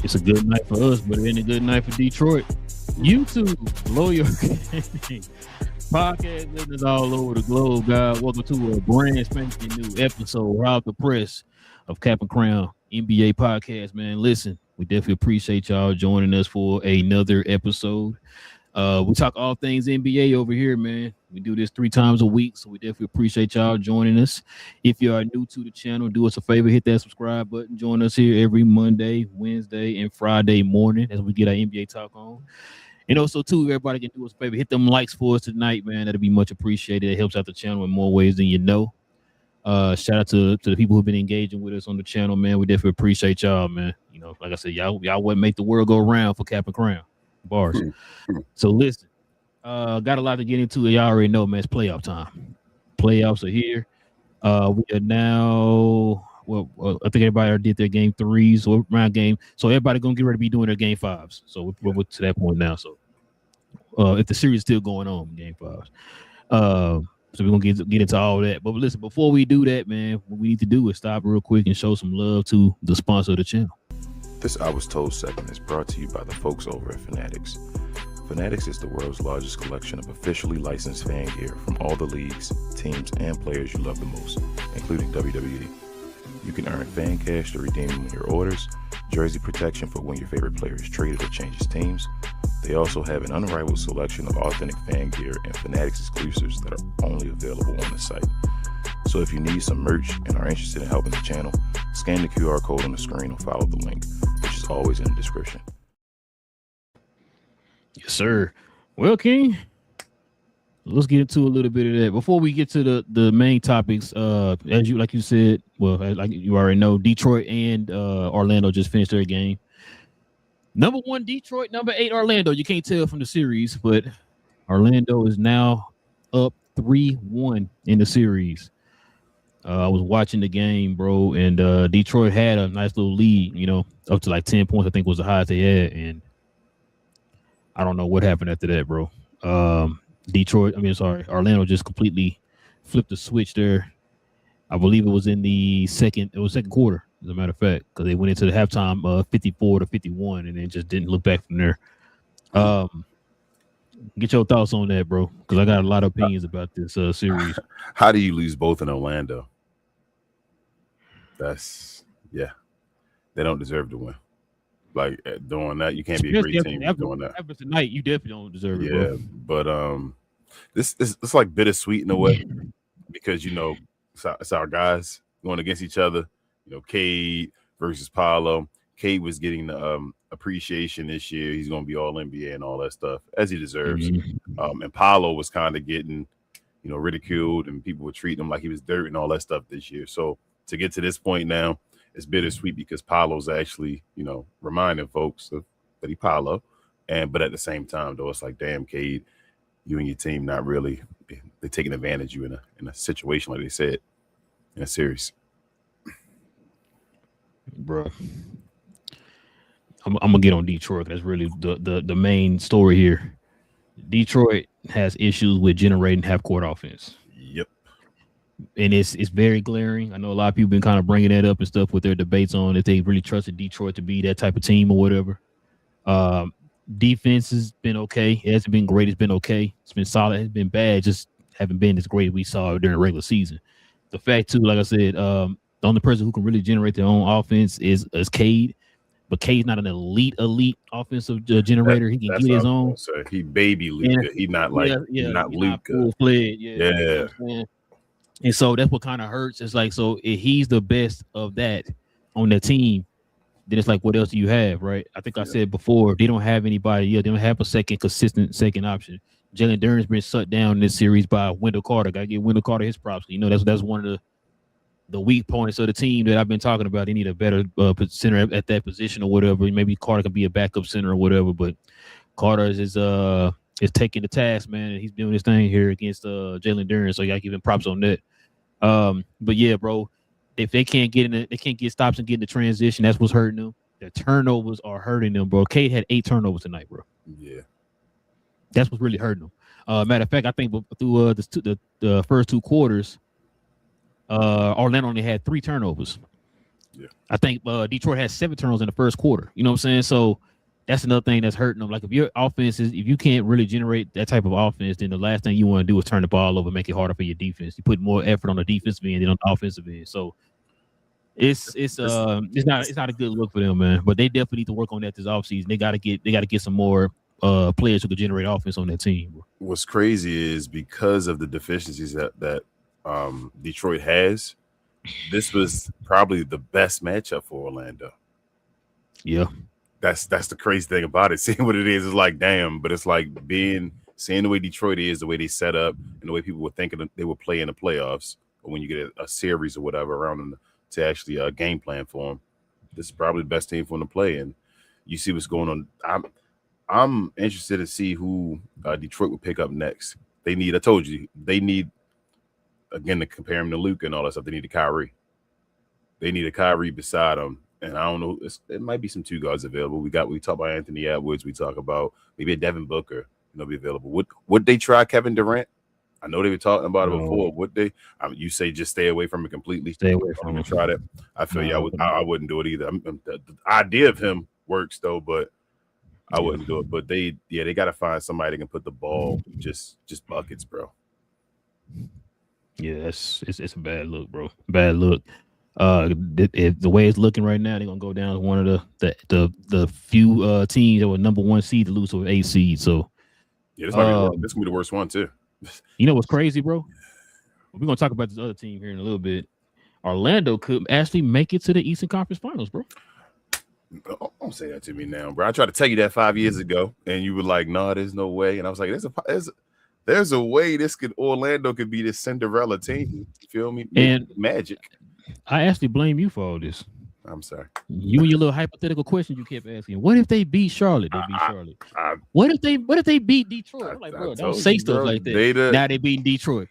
It's a good night for us, but it ain't a good night for Detroit. YouTube, GloYard podcast listeners all over the globe, guys. Welcome to a brand spanking new episode, Rob the Press of Cap and Crown NBA podcast, man. Listen, we definitely appreciate y'all joining us for another episode. We talk all things NBA over here, man. We do this 3 times a week, so we definitely appreciate y'all joining us. If you are new to the channel, do us a favor, hit that subscribe button. Join us here every Monday, Wednesday, and Friday morning as we get our NBA talk on. And also, too, everybody can do us a favor, hit them likes for us tonight, man. That'll be much appreciated. It helps out the channel in more ways than you know. Shout out to the people who've been engaging with us on the channel, man. We definitely appreciate y'all, man. You know, like I said, y'all wouldn't make the world go round for Cap and Crown. Bars. So listen, got a lot to get into. Y'all already know, man. It's playoff time. Playoffs are here. We are now. Well, I think everybody already did their game 3s or round game. So everybody gonna get ready to be doing their game 5s. So we're to that point now. So if the series is still going on, game 5s. So we're gonna get into all that. But listen, before we do that, man, what we need to do is stop real quick and show some love to the sponsor of the channel. This I Was Told segment is brought to you by the folks over at Fanatics. Fanatics is the world's largest collection of officially licensed fan gear from all the leagues, teams, and players you love the most, including WWE. You can earn fan cash to redeem when your orders, jersey protection for when your favorite player is traded or changes teams. They also have an unrivaled selection of authentic fan gear and Fanatics exclusives that are only available on the site. So if you need some merch and are interested in helping the channel, scan the QR code on the screen or follow the link, which is always in the description. Yes, sir. Well, King, let's get into a little bit of that. Before we get to the main topics, as you said, well, like you already know, Detroit and Orlando just finished their game. Number 1 Detroit, number 8 Orlando. You can't tell from the series, but Orlando is now up 3-1 in the series. I was watching the game, bro, and Detroit had a nice little lead, you know, up to like 10 points, I think was the highest they had. And I don't know what happened after that, bro. Orlando just completely flipped the switch there. I believe it was in the second quarter, as a matter of fact, because they went into the halftime 54-51 and then just didn't look back from there. Get your thoughts on that, bro, because I got a lot of opinions about this series. How do you lose both in Orlando? They don't deserve to win. Like doing that, you can't be a great team doing that. After tonight, you definitely don't deserve it. Yeah, bro. But it's like bittersweet in a way because you know it's our guys going against each other. You know, Cade versus Paolo. Cade was getting the appreciation this year. He's going to be all NBA and all that stuff as he deserves. And Paolo was kind of getting, you know, ridiculed and people were treating him like he was dirt and all that stuff this year. So to get to this point now, it's bittersweet because Paolo's actually, you know, reminding folks that he Paolo. But at the same time, though, it's like, damn, Cade, you and your team not really, they're taking advantage of you in a situation like they said in a series. Bro, I'm gonna get on Detroit. That's really the main story here. Detroit has issues with generating half-court offense. Yep. And it's very glaring. I know a lot of people been kind of bringing that up and stuff with their debates on if they really trusted Detroit to be that type of team or whatever. Defense has been okay. It hasn't been great. It's been okay. It's been solid. It's been bad. Just haven't been as great as we saw during the regular season. The fact, too, like I said, the only person who can really generate their own offense is Cade. But Cade's not an elite offensive generator. He can get his own. He baby Luka. He's not like not Luka. Full-fledged. Yeah. And so that's what kind of hurts. It's like, so if he's the best of that on the team, then it's like, what else do you have, right? I think I said before, they don't have anybody. They don't have a consistent second option. Jalen Duren's been shut down in this series by Wendell Carter. Got to give Wendell Carter his props. You know, that's one of the weak points of the team that I've been talking about. They need a better center at that position or whatever. Maybe Carter can be a backup center or whatever, but Carter is taking the task, man, and he's doing his thing here against Jalen Duren. So you got to give him props on that. But yeah, bro, if they can't get stops and get in the transition, that's what's hurting them. The turnovers are hurting them, bro. Cade had 8 turnovers tonight, bro. Yeah, that's what's really hurting them. Matter of fact, I think through the first 2 quarters, Orlando only had 3 turnovers. Yeah. I think Detroit had 7 turnovers in the first quarter. You know what I'm saying? So that's another thing that's hurting them. Like if your offense is, if you can't really generate that type of offense, then the last thing you want to do is turn the ball over, make it harder for your defense. You put more effort on the defensive end than on the offensive end. So it's not a good look for them, man. But they definitely need to work on that this offseason. They gotta get some more players who can generate offense on that team, bro. What's crazy is because of the deficiencies that Detroit has, this was probably the best matchup for Orlando. Yeah. That's the crazy thing about it. Seeing what it is like, damn, but it's like seeing the way Detroit is, the way they set up, and the way people were thinking they would play in the playoffs, or when you get a series or whatever around them to actually game plan for them. This is probably the best team for them to play, and you see what's going on. I'm interested to see who Detroit will pick up next. I told you, they need, again, to compare him to Luka and all that stuff. They need a Kyrie. They need a Kyrie beside him. And I don't know, it might be some 2 guards available. We talk about Anthony Edwards. We talk about maybe a Devin Booker, be available. Would they try Kevin Durant? I know they were talking about it before. Would they? You say just stay away from it completely. Stay away from it. Try that. I feel I wouldn't do it either. The idea of him works though, but I wouldn't do it. But they got to find somebody that can put the ball just buckets, bro. Yeah, it's a bad look, bro. Bad look. The way it's looking right now, they're gonna go down as one of the few teams that were number 1 seed to lose to an 8 seed. So yeah, this gonna be the worst one too. You know what's crazy, bro? We're gonna talk about this other team here in a little bit. Orlando could actually make it to the Eastern Conference Finals, bro. Don't say that to me now, bro. I tried to tell you that 5 years ago, and you were like, "No, there's no way." And I was like, "There's a way Orlando could be this Cinderella team." You feel me? And magic. I actually blame you for all this. I'm sorry. You and your little hypothetical questions you kept asking. What if they beat Charlotte? They beat Charlotte. What if they beat Detroit? I'm like, bro, don't say stuff like that. Now they beating Detroit.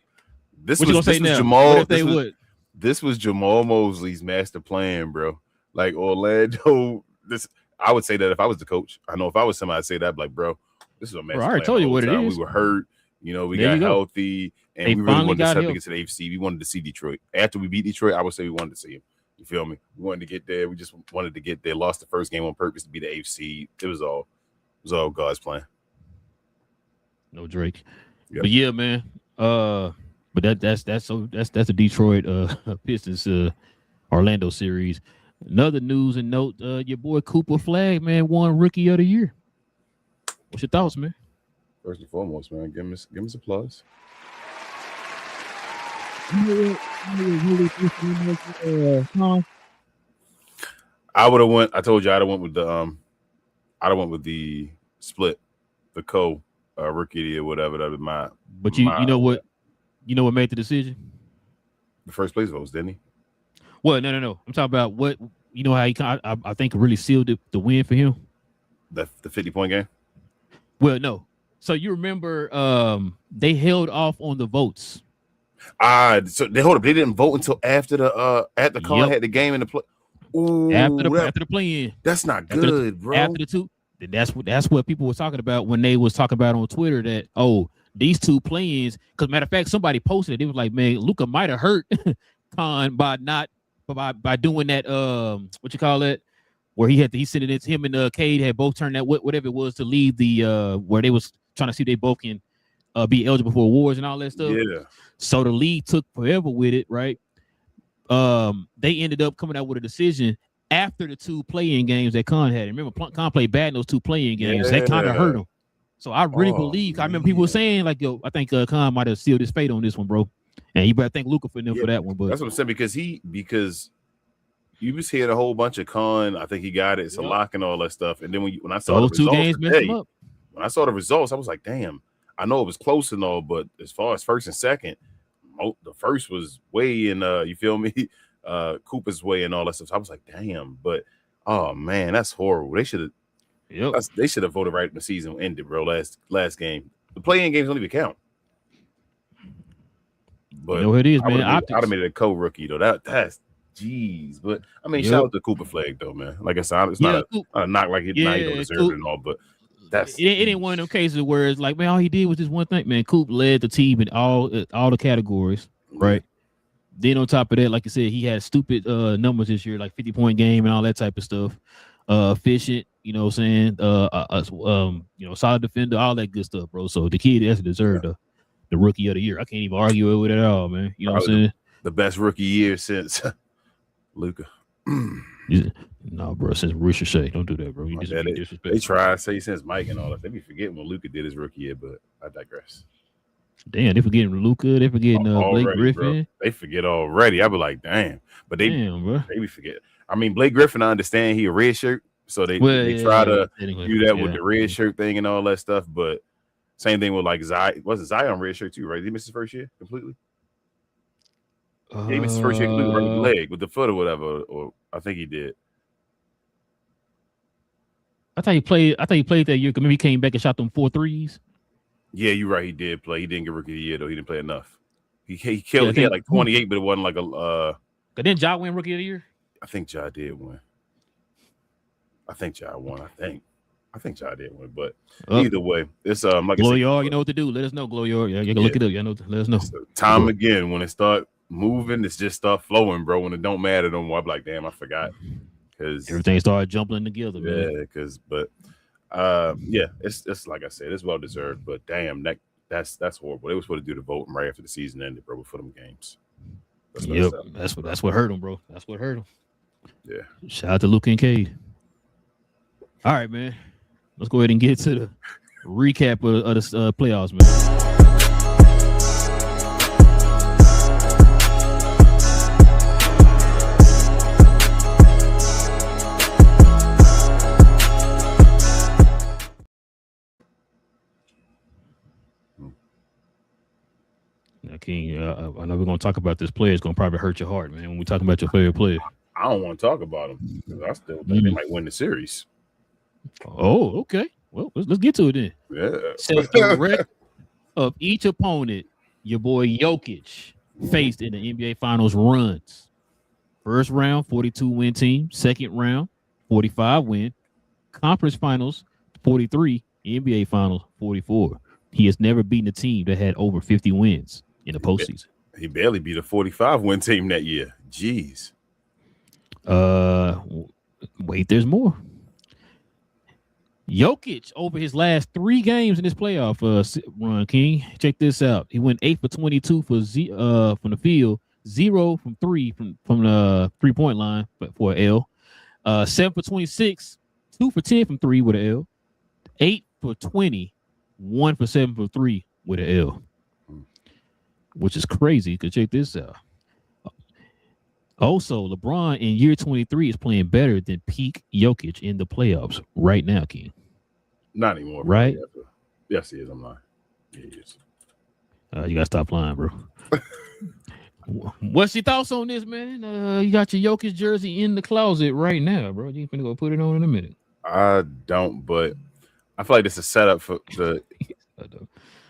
This was Jamal Mosley's master plan, bro. Like Orlando. I would say that if I was the coach. I know if I was somebody, I'd say that, like, bro, this is a master plan. I already told you what it is. We were hurt. We got healthy, and we really wanted to get to the AFC. We wanted to see Detroit. After we beat Detroit, I would say we wanted to see him. You feel me? We wanted to get there. We just wanted to get there. Lost the first game on purpose to be the AFC. It was all God's plan. No Drake. Yep. But yeah, man. But that's the Detroit Pistons Orlando series. Another news and note, your boy Cooper Flag, man, won Rookie of the Year. What's your thoughts, man? First and foremost, man, give him some applause. I would have went. I told you I'd have went with the split, the rookie of the year, whatever. That was my. But you know what made the decision? The first place votes, didn't he? Well, no. I'm talking about what how he I think really sealed the win for him. The 50-point game. Well, no. So you remember they held off on the votes. So they didn't vote until after Colin had the game in the play. Ooh, after the play-in. That's not good, bro. After the 2, that's what people were talking about when they was talking about on Twitter that these 2 play-ins. Because matter of fact, somebody posted it. It was like, man, Luka might have hurt Con by doing that. What you call it? Where he sent it. Him and Cade had both turned that whatever it was to leave the where they was trying to see if they both can be eligible for awards and all that stuff. Yeah. So the league took forever with it, right? They ended up coming out with a decision after the 2 play-in games that Con had. Remember, Con played bad in those 2 play-in games. That kind of hurt him. So I really believe. I remember people were saying like, "Yo, I think Con might have sealed his fate on this one, bro." And you better thank Luka for them for that one. But that's what I'm saying because you was hearing a whole bunch of Con. I think he got it. It's a lock and all that stuff. And then when I saw those the results, 2 games messed him up. When I saw the results, I was like, damn. I know it was close and all, but as far as first and second, the first was way in. You feel me? Cooper's way and all that stuff. So I was like, damn. But oh man, that's horrible. They should have. Yep. They should have voted right when the season ended, bro. Last game, the play-in games don't even count. But it is, man. I'd have made it a co-rookie though. That's jeez. But I mean, shout out to Cooper Flag though, man. Like I said, it's not a knock like he don't deserve it and all, but it ain't one of them cases where it's like, man, all he did was this one thing, man. Coop led the team in all the categories, right? Then on top of that, like I said, he had stupid numbers this year, like 50-point game and all that type of stuff. Efficient, you know what I'm saying? Solid defender, all that good stuff, bro. So the kid has deserved the rookie of the year. I can't even argue with it at all, man. You know what I'm saying? The best rookie year since Luka. No, bro, since Ricochet. Don't do that, bro. You disrespect. They try to say since Mike and all that. They be forgetting when Luka did his rookie year, but I digress. Damn, they forgetting Luka. They forgetting Blake Griffin. Bro. They forget already. I be like, damn. But they be forget. I mean, Blake Griffin, I understand he a red shirt, so they try to do that with the red shirt thing and all that stuff. But same thing with like Zion. Wasn't Zion red shirt too, right? Did he miss his first year completely? He missed his first year completely right with the leg, with the foot or whatever. Or I think he did. I thought he played that year. Maybe he came back and shot them 4 threes. Yeah, you're right. He did play. He didn't get rookie of the year though. He didn't play enough. He killed. He had like 28, but it wasn't like a. Didn't Ja win rookie of the year? I think Ja did win. I think Ja won. I think Ja did win. But either way, it's like GloYard. You know what to do. Let us know, GloYard. Yeah, you can look it up. You know, let us know. So time again when it start moving, it's just start flowing, bro. When it don't matter no more, I'm like, damn, I forgot. Because everything started jumping together, man. Yeah, it's like I said, it's well deserved. But damn, that's horrible. They were supposed to do the voting right after the season ended, bro, before them games. That's what hurt them, bro. That's what hurt them. Yeah. Shout out to Luke and Cade. All right, man. Let's go ahead and get to the recap of the playoffs, man. King, I know we're going to talk about this player. It's going to probably hurt your heart, man, when we talk about your favorite player. I don't want to talk about him because I still think they might win the series. Oh, okay. Well, let's get to it then. Yeah. So the record of each opponent your boy Jokić faced in the NBA Finals runs. First round, 42-win team. Second round, 45-win. Conference Finals, 43. NBA Finals, 44. He has never beaten a team that had over 50 wins in the postseason. He barely beat a 45-win team that year. Jeez. Wait, there's more. Jokić over his last 3 games in this playoff run, King. Check this out. He went 8 for 22 from the field, 0 from 3 from the 3-point line, but for an L. 7 for 26, 2 for 10 from 3 with an L. 8 for 20, 1 for 7 for 3 with an L. Which is crazy, because check this out. Also, LeBron in year 23 is playing better than peak Jokić in the playoffs right now, King. Not anymore. Right? Yes, he is. I'm lying. Yeah, he is. You got to stop lying, bro. What's your thoughts on this, man? You got your Jokić jersey in the closet right now, bro. You finna go put it on in a minute. I don't, but I feel like this is set up for the...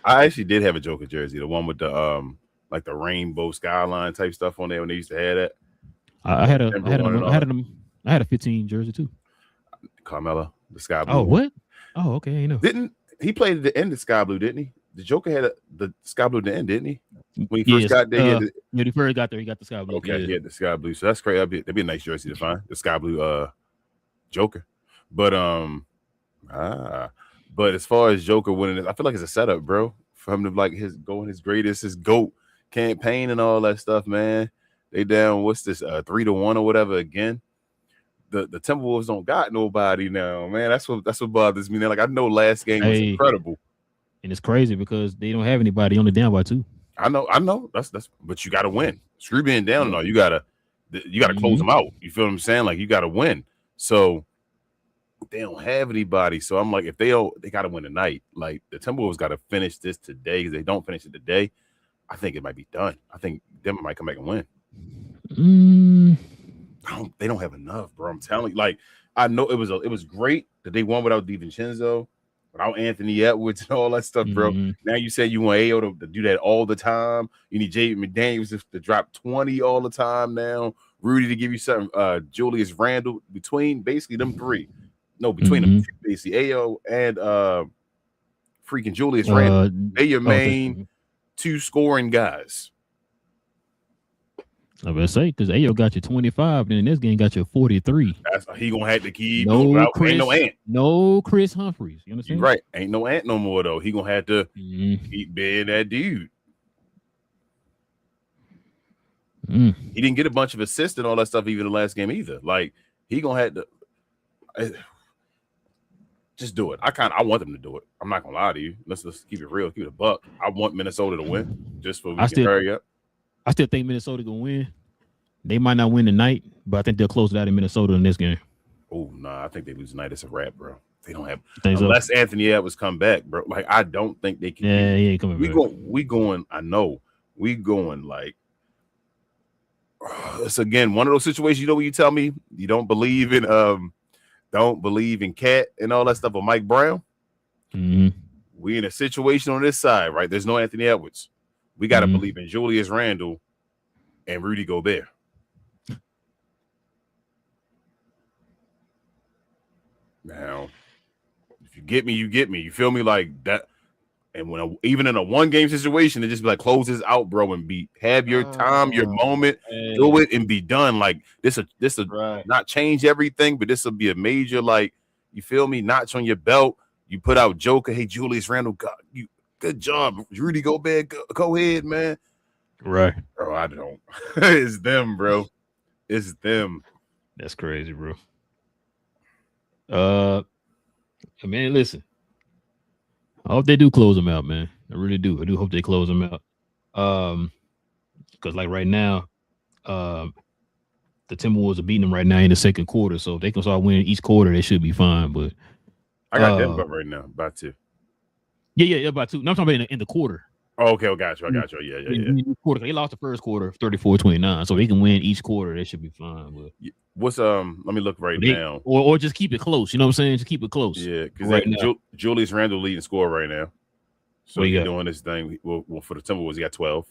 I actually did have a Joker jersey, the one with the like the rainbow skyline type stuff on there when they used to have that. I had a 15 jersey too. Carmelo, the sky blue. Oh, what? Oh, okay. You know. Didn't he play at the end of sky blue? Didn't he? The Joker had the sky blue at the end, didn't he? When he first got there, when he first got there, he got the sky blue. Okay, he had the sky blue. So that's great. That'd be a nice jersey to find. The sky blue Joker, but But as far as Joker winning, I feel like it's a setup, bro, for him to like his greatest, his GOAT campaign and all that stuff, man. They down, what's this, 3-1 or whatever again. The Timberwolves don't got nobody now, man. That's what bothers me now. Like I know last game was incredible. And it's crazy because they don't have anybody only down by 2. I know. That's but you gotta win. Screw being down and all. You gotta close them out. You feel what I'm saying? Like you gotta win. So they don't have anybody. So I'm like, if they got to win tonight. Like the Timberwolves got to finish this today. Because they don't finish it today, I think it might be done. I think Denver might come back and win. They don't have enough, bro. I'm telling you. Like I know it was great that they won without DiVincenzo, without Anthony Edwards and all that stuff, bro. Now you said you want AO to do that all the time. You need Jaden McDaniels to drop 20 all the time now. Rudy to give you something. Julius Randle between basically them 3. No, between them, basically AO and freaking Julius Randle. They're your main 2 scoring guys. I was gonna say because Ayo got you 25, and this game got you 43. He gonna have to keep No Chris, ain't no Ant. No Chris Humphreys. You understand? You're right. Ain't no Ant no more though. He gonna have to keep being that dude. He didn't get a bunch of assists and all that stuff even the last game either. Like he gonna have to just do it. I want them to do it. I'm not gonna lie to you. Let's keep it real, keep it a buck. I want Minnesota to win just for we can hurry up. I still think Minnesota gonna win. They might not win tonight, but I think they'll close it out in Minnesota in this game. Oh nah, I think they lose tonight. It's a wrap, bro. They don't have unless Anthony Edwards come back, bro. Like I don't think they can. Yeah, he ain't coming back. We going. I know we going like. It's again one of those situations. You know when you tell me you don't believe in Cat and all that stuff with Mike Brown. We in a situation on this side, right? There's no Anthony Edwards. We got to believe in Julius Randle and Rudy Gobert. Now, if you get me, you get me. You feel me like that? And when even in a one-game situation, it just be like close this out, bro, and have your time, your moment, do it and be done. Like this will not change everything, but this will be a major, like, you feel me, notch on your belt. You put out Joker, hey, Julius Randle, good job, Rudy Gobert, go ahead, man. Right, bro. I don't. It's them, bro. It's them. That's crazy, bro. Man, listen. I hope they do close them out, man. I really do. I do hope they close them out. Because like right now, the Timberwolves are beating them right now in the second quarter. So if they can start winning each quarter, they should be fine. But I got Denver right now, by 2. Yeah, by 2. No, I'm talking about in the quarter. Oh, okay, I got you. Yeah. Quarter. They lost the first quarter 34-29. So they can win each quarter, they should be fine. But what's let me look now. Or just keep it close. You know what I'm saying? Just keep it close. Yeah, because Julius Randle leading scorer right now. So he's doing this thing. Well, for the Timberwolves, he got 12.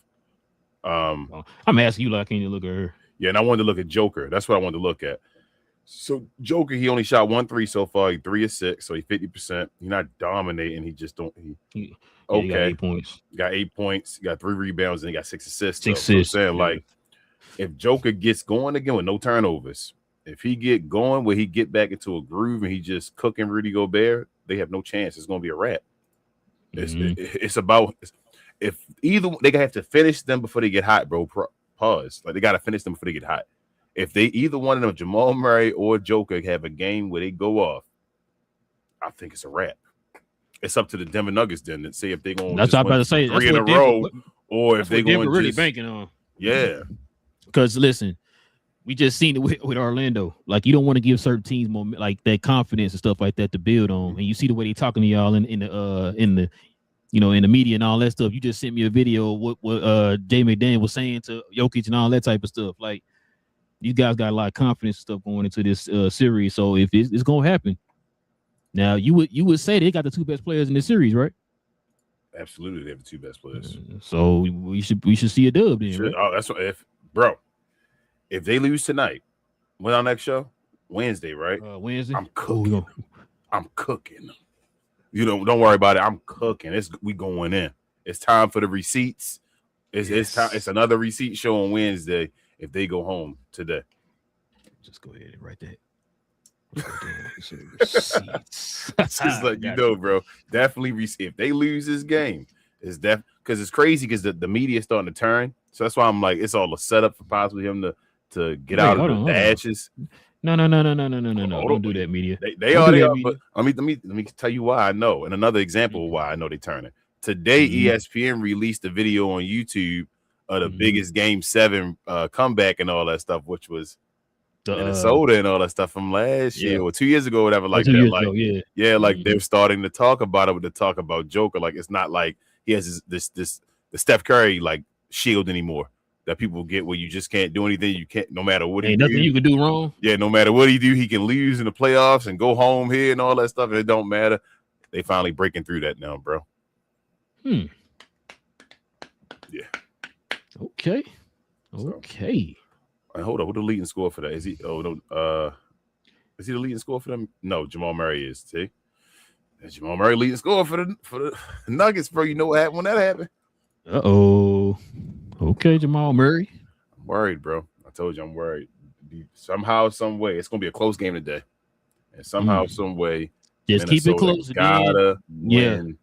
I'm asking you, like, can you look at her? Yeah, and I wanted to look at Joker. That's what I wanted to look at. So Joker, he only shot 1 3 so far. He 3 of 6, so he's 50%. He's not dominating. He just don't. Okay, he got 8 points. Got 8 points. Got 3 rebounds and he got 6 assists. 6 assists. So I'm saying, like, if Joker gets going again with no turnovers, if he get going where he get back into a groove and he just cooking Rudy Gobert, they have no chance. It's gonna be a wrap. It's about if either they gonna have to finish them before they get hot, bro. Pause. Like they gotta finish them before they get hot. If they either one of them, Jamal Murray or Joker, have a game where they go off, I think it's a wrap. It's up to the Denver Nuggets then to see if they're going. That's what I'm about to say. 3 in a row, or if they're going really banking on. Yeah, because listen, we just seen it with Orlando. Like you don't want to give certain teams more like that confidence and stuff like that to build on. And you see the way they talking to y'all in the media and all that stuff. You just sent me a video of what Jay McDaniel was saying to Jokić and all that type of stuff. Like these guys got a lot of confidence and stuff going into this series. So if it's gonna happen, now you would say they got the 2 best players in the series, right? Absolutely, they have the 2 best players. So we should see a dub then. Right? Oh, that's what if they lose tonight, when our next show? Wednesday, right? Wednesday. I'm cooking. I'm cooking. You don't worry about it. I'm cooking. We going in. It's time for the receipts. It's time. It's another receipt show on Wednesday if they go home today. Just go ahead and write that. Just let you know, bro. Definitely if they lose this game, it's because it's crazy because the media is starting to turn. So that's why I'm like, it's all a setup for possibly him to get out of the ashes. No. Don't do that, media. They are. But let me tell you why I know. And another example of why I know they turning. Today, ESPN released a video on YouTube of the biggest Game 7 comeback and all that stuff, which was Minnesota and all that stuff from last year or 2 years ago, whatever, like that. Like, like they're starting to talk about it with the talk about Joker. Like it's not like he has the Steph Curry like shield anymore that people get where you just can't do anything. You can't, no matter what he do. Ain't nothing you can do wrong. Yeah, no matter what he do, he can lose in the playoffs and go home here and all that stuff. And it don't matter. They finally breaking through that now, bro. Yeah. Okay. Hold on. Who the leading score for that? Is he? Oh no. Is he the leading score for them? No, Jamal Murray is. See, and Jamal Murray leading score for the Nuggets, bro. You know what happened when that happened? Okay, Jamal Murray. I'm worried, bro. I told you I'm worried. Somehow, some way, it's gonna be a close game today, and somehow, some way, just keep it Minnesota close. gotta Yeah. win.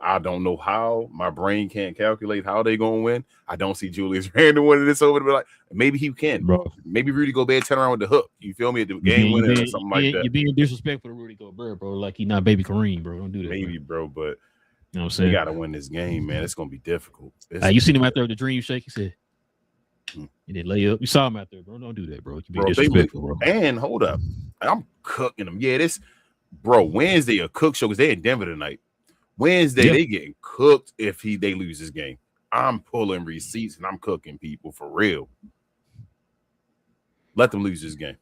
I don't know how. My brain can't calculate how they gonna win. I don't see Julius Randle winning this over. But like, maybe he can, bro. Maybe Rudy Gobert turn around with the hook. You feel me? At the game winner or something like that. You're being disrespectful to Rudy Gobert, bro. Like he's not baby Kareem, bro. Don't do that. Maybe, bro, but you know what I'm saying? They gotta win this game, man. It's gonna be difficult. You seen him out there with the dream shake? He said, and then lay up. You saw him out there, bro. Don't do that, bro. You be disrespectful, bro. And hold up, I'm cooking them. Yeah, Wednesday a cook show because they in Denver tonight. Wednesday they getting cooked if they lose this game. I'm pulling receipts and I'm cooking people for real. Let them lose this game.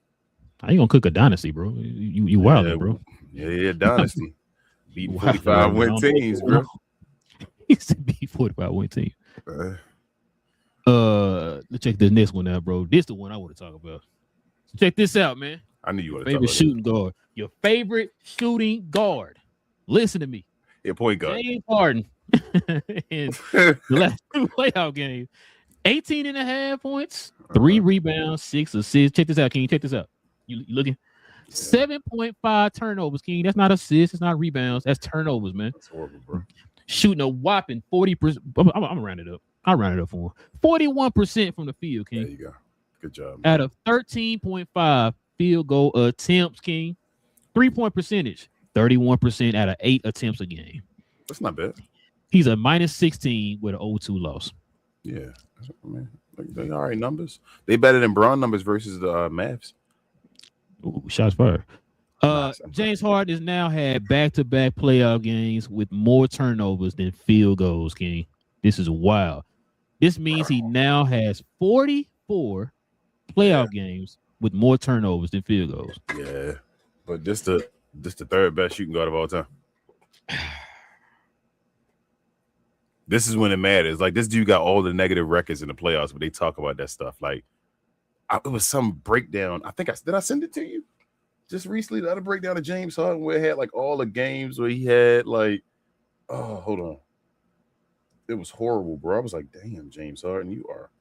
How you gonna cook a dynasty, bro? You wild, bro. Yeah, dynasty. Beating 45 win teams, bro. He said beat 45 win team. Let's check the next one out, bro. This the one I want to talk about. So check this out, man. I knew you would. Favorite shooting guard. Your favorite shooting guard. Listen to me. Yeah, point guard. James Harden. In the last 2 playoff games. 18.5 points, 3 rebounds, 6 assists. Check this out, King. Check this out. You looking? 7.5 turnovers, King. That's not assists. It's not rebounds. That's turnovers, man. That's horrible, bro. Shooting a whopping 40%. I'm gonna round it up. I'll round it up for him. 41% from the field, King. There you go. Good job. Out of 13.5 field goal attempts, King. 3-point percentage, 31% out of 8 attempts a game. That's not bad. He's a -16 with an 0-2 loss. Yeah, I mean, they all right numbers. They better than Braun numbers versus the Mavs. Ooh, shots fired. James Harden has now had back-to-back playoff games with more turnovers than field goals, King. This is wild. This means he now has 44 playoff games with more turnovers than field goals. Yeah, but this the third best shooting guard of all time. This is when it matters. Like, this dude got all the negative records in the playoffs, but they talk about that stuff. Like, it was some breakdown. Did I send it to you just recently? The other breakdown of James Harden where it had like all the games where he had like, oh, hold on. It was horrible, bro. I was like, damn, James Harden, you are.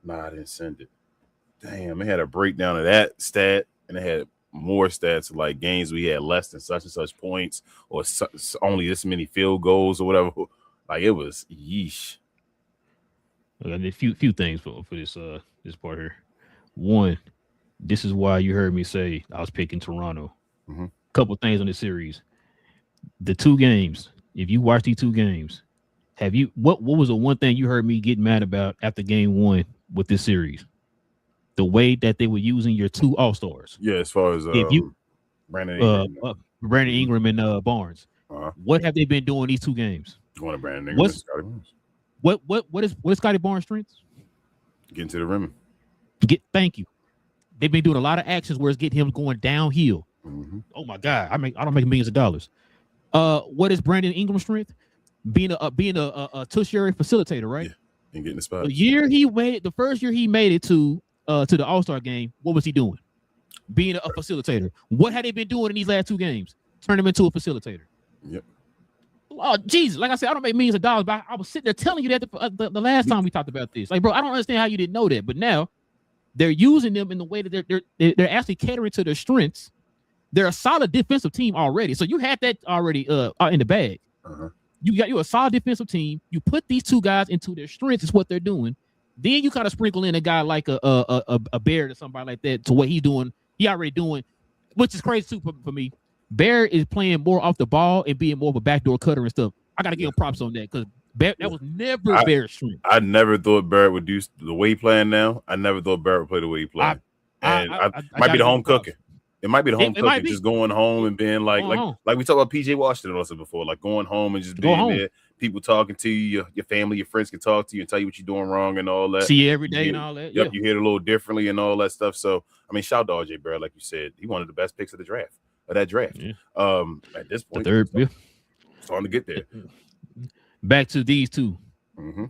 Nah, I didn't send it. Damn, it had a breakdown of that stat, and it had more stats like games we had less than such and such points or only this many field goals or whatever. Like, it was yeesh. A few things for this part here. One, this is why you heard me say I was picking Toronto. Mm-hmm. Couple things on this series. The 2 games. If you watch these 2 games, what was the one thing you heard me get mad about after game 1 with this series? The way that they were using your 2 all-stars. Yeah, as far as Brandon Ingram and Barnes. What have they been doing these 2 games? Going to Brandon Ingram and Scotty Barnes. What is Scotty Barnes' strengths? Getting to the rim. Thank you. They've been doing a lot of actions where it's getting him going downhill. Mm-hmm. Oh my God, I don't make millions of dollars. What is Brandon Ingram's strength? Being a tertiary facilitator, right? Yeah. And getting the spot. The first year he made it to the All-Star game, what was he doing? Being a facilitator. What had they been doing in these last 2 games? Turn him into a facilitator. Yep. Oh, Jesus. Like I said, I don't make millions of dollars, but I was sitting there telling you that the last time we talked about this. Like, bro, I don't understand how you didn't know that. But now they're using them in the way that they're actually catering to their strengths. They're a solid defensive team already. So you had that already in the bag. Uh-huh. You're a solid defensive team. You put these 2 guys into their strengths is what they're doing. Then you kind of sprinkle in a guy like a Barrett or somebody like that to what he's doing. He already doing, which is crazy too for me. Barrett is playing more off the ball and being more of a backdoor cutter and stuff. I got to give him props on that because that was never Barrett's strength. I never thought Barrett would do the way he playing now. I never thought Barrett would play the way he playing. Might be the home cooking. It might be the home cooking, just going home and being like we talked about PJ Washington also before, like going home and just being there. People talking to you, your family, your friends can talk to you and tell you what you're doing wrong and all that. See you every day and all that. Yep, you hear it a little differently and all that stuff. So, I mean, shout out to RJ Barrett, like you said. He one of the best picks of the draft. At this point, the third, starting to get there. Back to these 2. Mm-hmm.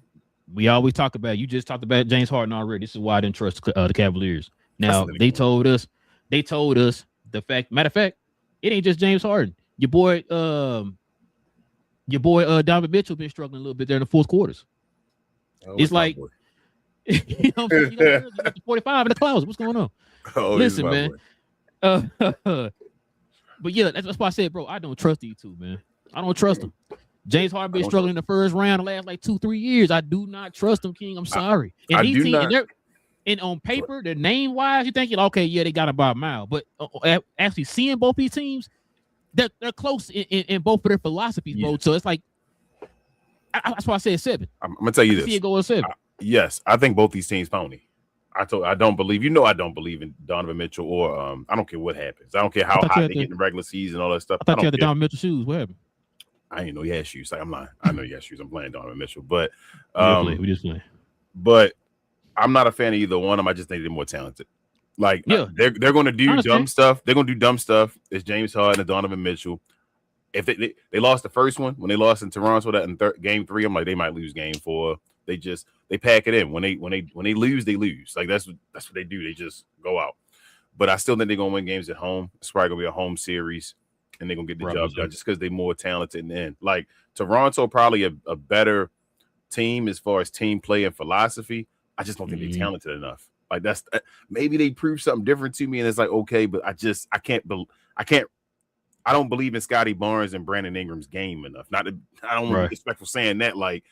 We always talk about. You just talked about James Harden already. This is why I didn't trust the Cavaliers. Now they told us the fact. Matter of fact, it ain't just James Harden. Your boy Donovan Mitchell been struggling a little bit there in the fourth quarters. It's like You know what I'm saying? You got the 45 in the closet. What's going on? Oh, Listen, man. But yeah, that's why I said, bro, I don't trust these two, man. I don't trust them. James Harden been struggling in the first round the last like 2-3 years. I do not trust them, King. I'm sorry. And these teams, and on paper, the name wise, you're thinking, okay, yeah, they got about a mile. But actually seeing both these teams, they're close in both of their philosophies, bro. So it's like, that's why I said 7. I'm gonna tell you this. See it go with 7. Yes, I think both these teams phony. I don't believe. I don't believe in Donovan Mitchell or I don't care what happens. I don't care how hot they get in the regular season, all that stuff. I thought you had the Donovan Mitchell shoes. What happened? I didn't know he had shoes. Like, I'm lying. I know he had shoes. I'm playing Donovan Mitchell, but we just play. But I'm not a fan of either one of them. I just think they're more talented. Like, they're going to do dumb stuff. They're going to do dumb stuff. It's James Harden and Donovan Mitchell. If they lost the first one when they lost in Toronto, that in game 3, I'm like, they might lose game 4. They pack it in. When they lose, they lose. Like, that's what they do. They just go out. But I still think they're gonna win games at home. It's probably gonna be a home series, and they're gonna get the job done just because they're more talented in the end. Like, Toronto probably a better team as far as team play and philosophy. I just don't think they're talented enough. Like, that's maybe they prove something different to me, and it's like, okay, but I don't believe in Scotty Barnes and Brandon Ingram's game enough. I don't want to be respectful saying that, like,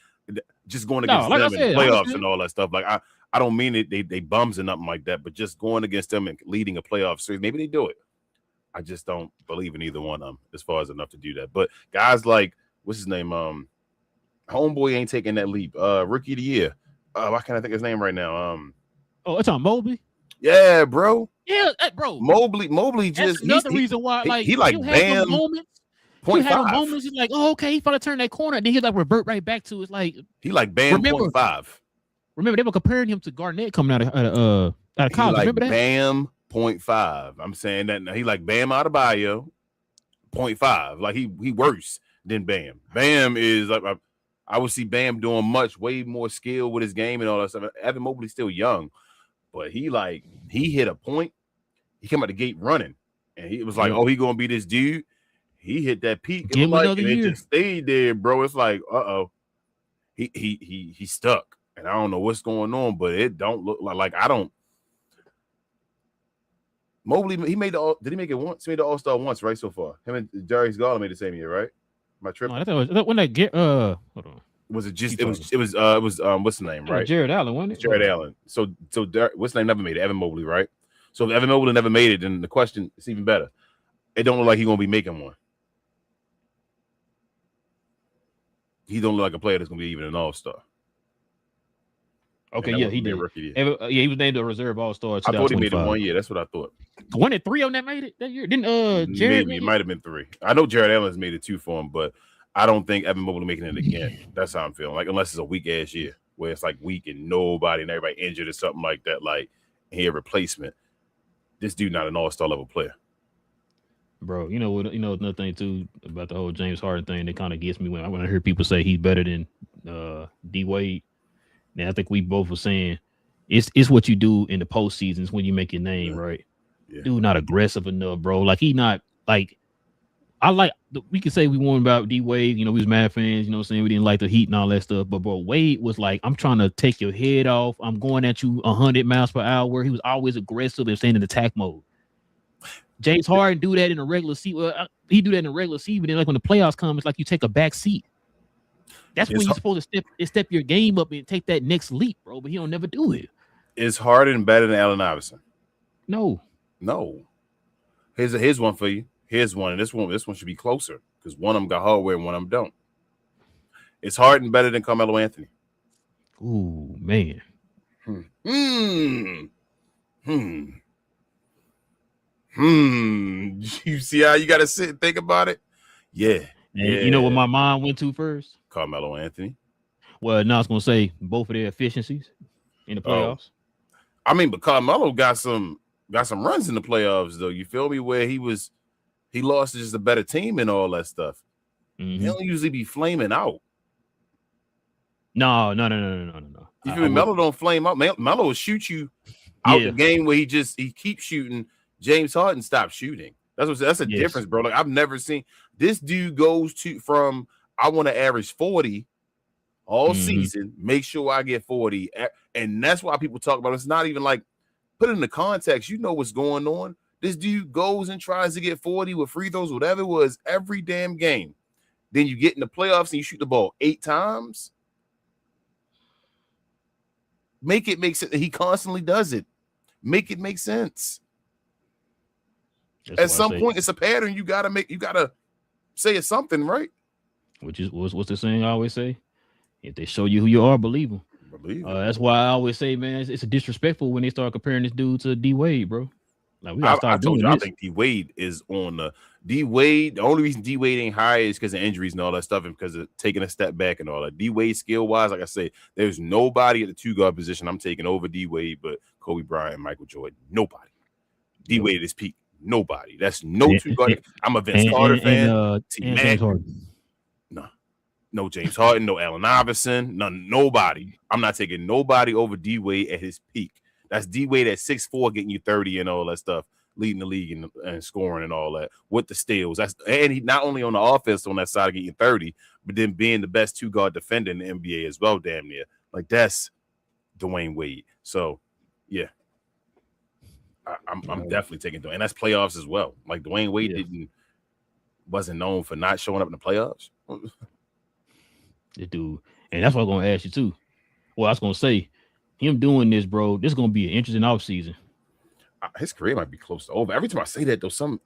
just going against them in the playoffs and all that stuff. Like, I don't mean it. They bums or nothing like that, but just going against them and leading a playoff series, maybe they do it. I just don't believe in either one of them as far as enough to do that. But guys like, what's his name? Homeboy ain't taking that leap. Rookie of the year. Why can't I think of his name right now? It's on Mobley. Yeah, bro. Yeah, bro. Mobley just another reason why, like, he like Bam. He had moments. He's like, oh, okay, he finna turn that corner. Then he like revert right back to it's like he like Bam 0.5. Remember, they were comparing him to Garnett coming out of college. Like, remember that? Bam 0.5. I'm saying that now. He like Bam Adebayo 0.5. Like, he worse than Bam. Bam is like, I would see Bam doing way more skill with his game and all that stuff. Evan Mobley's still young, but he hit a point. He came out the gate running, and he was like, oh, he gonna be this dude. He hit that peak, and it just stayed there, bro. It's like, he stuck, and I don't know what's going on, but it don't look like I don't. Mobley, did he make it once? He made the All-Star once, right? So far, him and Darius Garland made the same year, right? My trip. I thought that when they get hold on. Was it just it was what's the name, right? Jared Allen, wasn't it? Jared Allen. So what's the name never made it? Evan Mobley, right? So if Evan Mobley never made it, then the question is even better. It don't look like he's gonna be making one. He don't look like a player that's gonna be even an All-Star. Okay, yeah, he did. He was named a reserve All-Star. I thought he made it 1 year. That's what I thought. One and 3 on that made it that year. Didn't Jared? Maybe it might have been 3. I know Jared Allen's made it 2 for him, but I don't think Evan Mobley making it again. That's how I'm feeling. Like, unless it's a weak ass year where it's like weak and nobody and everybody injured or something like that. Like, here replacement. This dude not an All-Star level player. Bro, you know what? You know another thing too about the whole James Harden thing that kind of gets me when I hear people say he's better than D Wade. Now I think we both were saying it's what you do in the postseason. It's when you make your name, right? Yeah. Dude, not aggressive enough, bro. Like, he not like. We could say we won about D Wade. You know, we was mad fans. You know what I'm saying? We didn't like the Heat and all that stuff. But bro, Wade was like, I'm trying to take your head off. I'm going at you 100 miles per hour. He was always aggressive and staying in attack mode. James Harden do that in a regular season. He do that in a regular season, but then like when the playoffs come, it's like you take a back seat. That's when you're supposed to step your game up and take that next leap, bro. But he don't never do it. Is Harden better than Allen Iverson? No. Here's one for you. Here's one, and this one should be closer because one of them got hardware and one of them don't. Is Harden better than Carmelo Anthony? Ooh, man. You see how you got to sit and think about it? Yeah. You know what my mind went to first? Carmelo Anthony. Well, now I was going to say both of their efficiencies in the playoffs. I mean, but Carmelo got some runs in the playoffs, though. You feel me? Where he lost to just a better team and all that stuff. Mm-hmm. He don't usually be flaming out. No. You feel me? Melo don't flame out. Melo will shoot you out the game where he keeps shooting. James Harden stopped shooting. That's a difference, bro. Like, I've never seen this dude goes from I want to average 40 all season. Make sure I get 40. And that's why people talk about it. It's not even like, put it in the context. You know what's going on. This dude goes and tries to get 40 with free throws, whatever it was, every damn game. Then you get in the playoffs and you shoot the ball 8 times. Make it make sense. He constantly does it. Make it make sense. At some point, it's a pattern. You gotta say it's something, right? Which is what's the saying I always say? If they show you who you are, believe them. That's why I always say, man, it's disrespectful when they start comparing this dude to D Wade, bro. Like, we gotta stop doing this. I think D Wade is on the D Wade. The only reason D Wade ain't high is because of injuries and all that stuff, and because of taking a step back and all that. D Wade skill wise, like I say, there's nobody at the 2 guard position I'm taking over D Wade, but Kobe Bryant and Michael Jordan. Nobody. D Wade at his peak. Nobody. That's no 2 guard. I'm a Vince Carter fan. James Harden. No James Harden, no Allen Iverson, nobody. I'm not taking nobody over D Wade at his peak. That's D Wade at 6'4", getting you 30 and all that stuff, leading the league and scoring and all that with the steals. And he not only on the offense on that side getting 30, but then being the best 2 guard defender in the NBA as well, damn near. Like, that's Dwayne Wade. So, yeah, I'm definitely taking Dwayne. And that's playoffs as well. Like, Dwayne Wade wasn't known for not showing up in the playoffs. The dude, and that's what I'm gonna ask you too. Well, I was gonna say, him doing this, bro, this is gonna be an interesting offseason. His career might be close to over. Every time I say that, though, some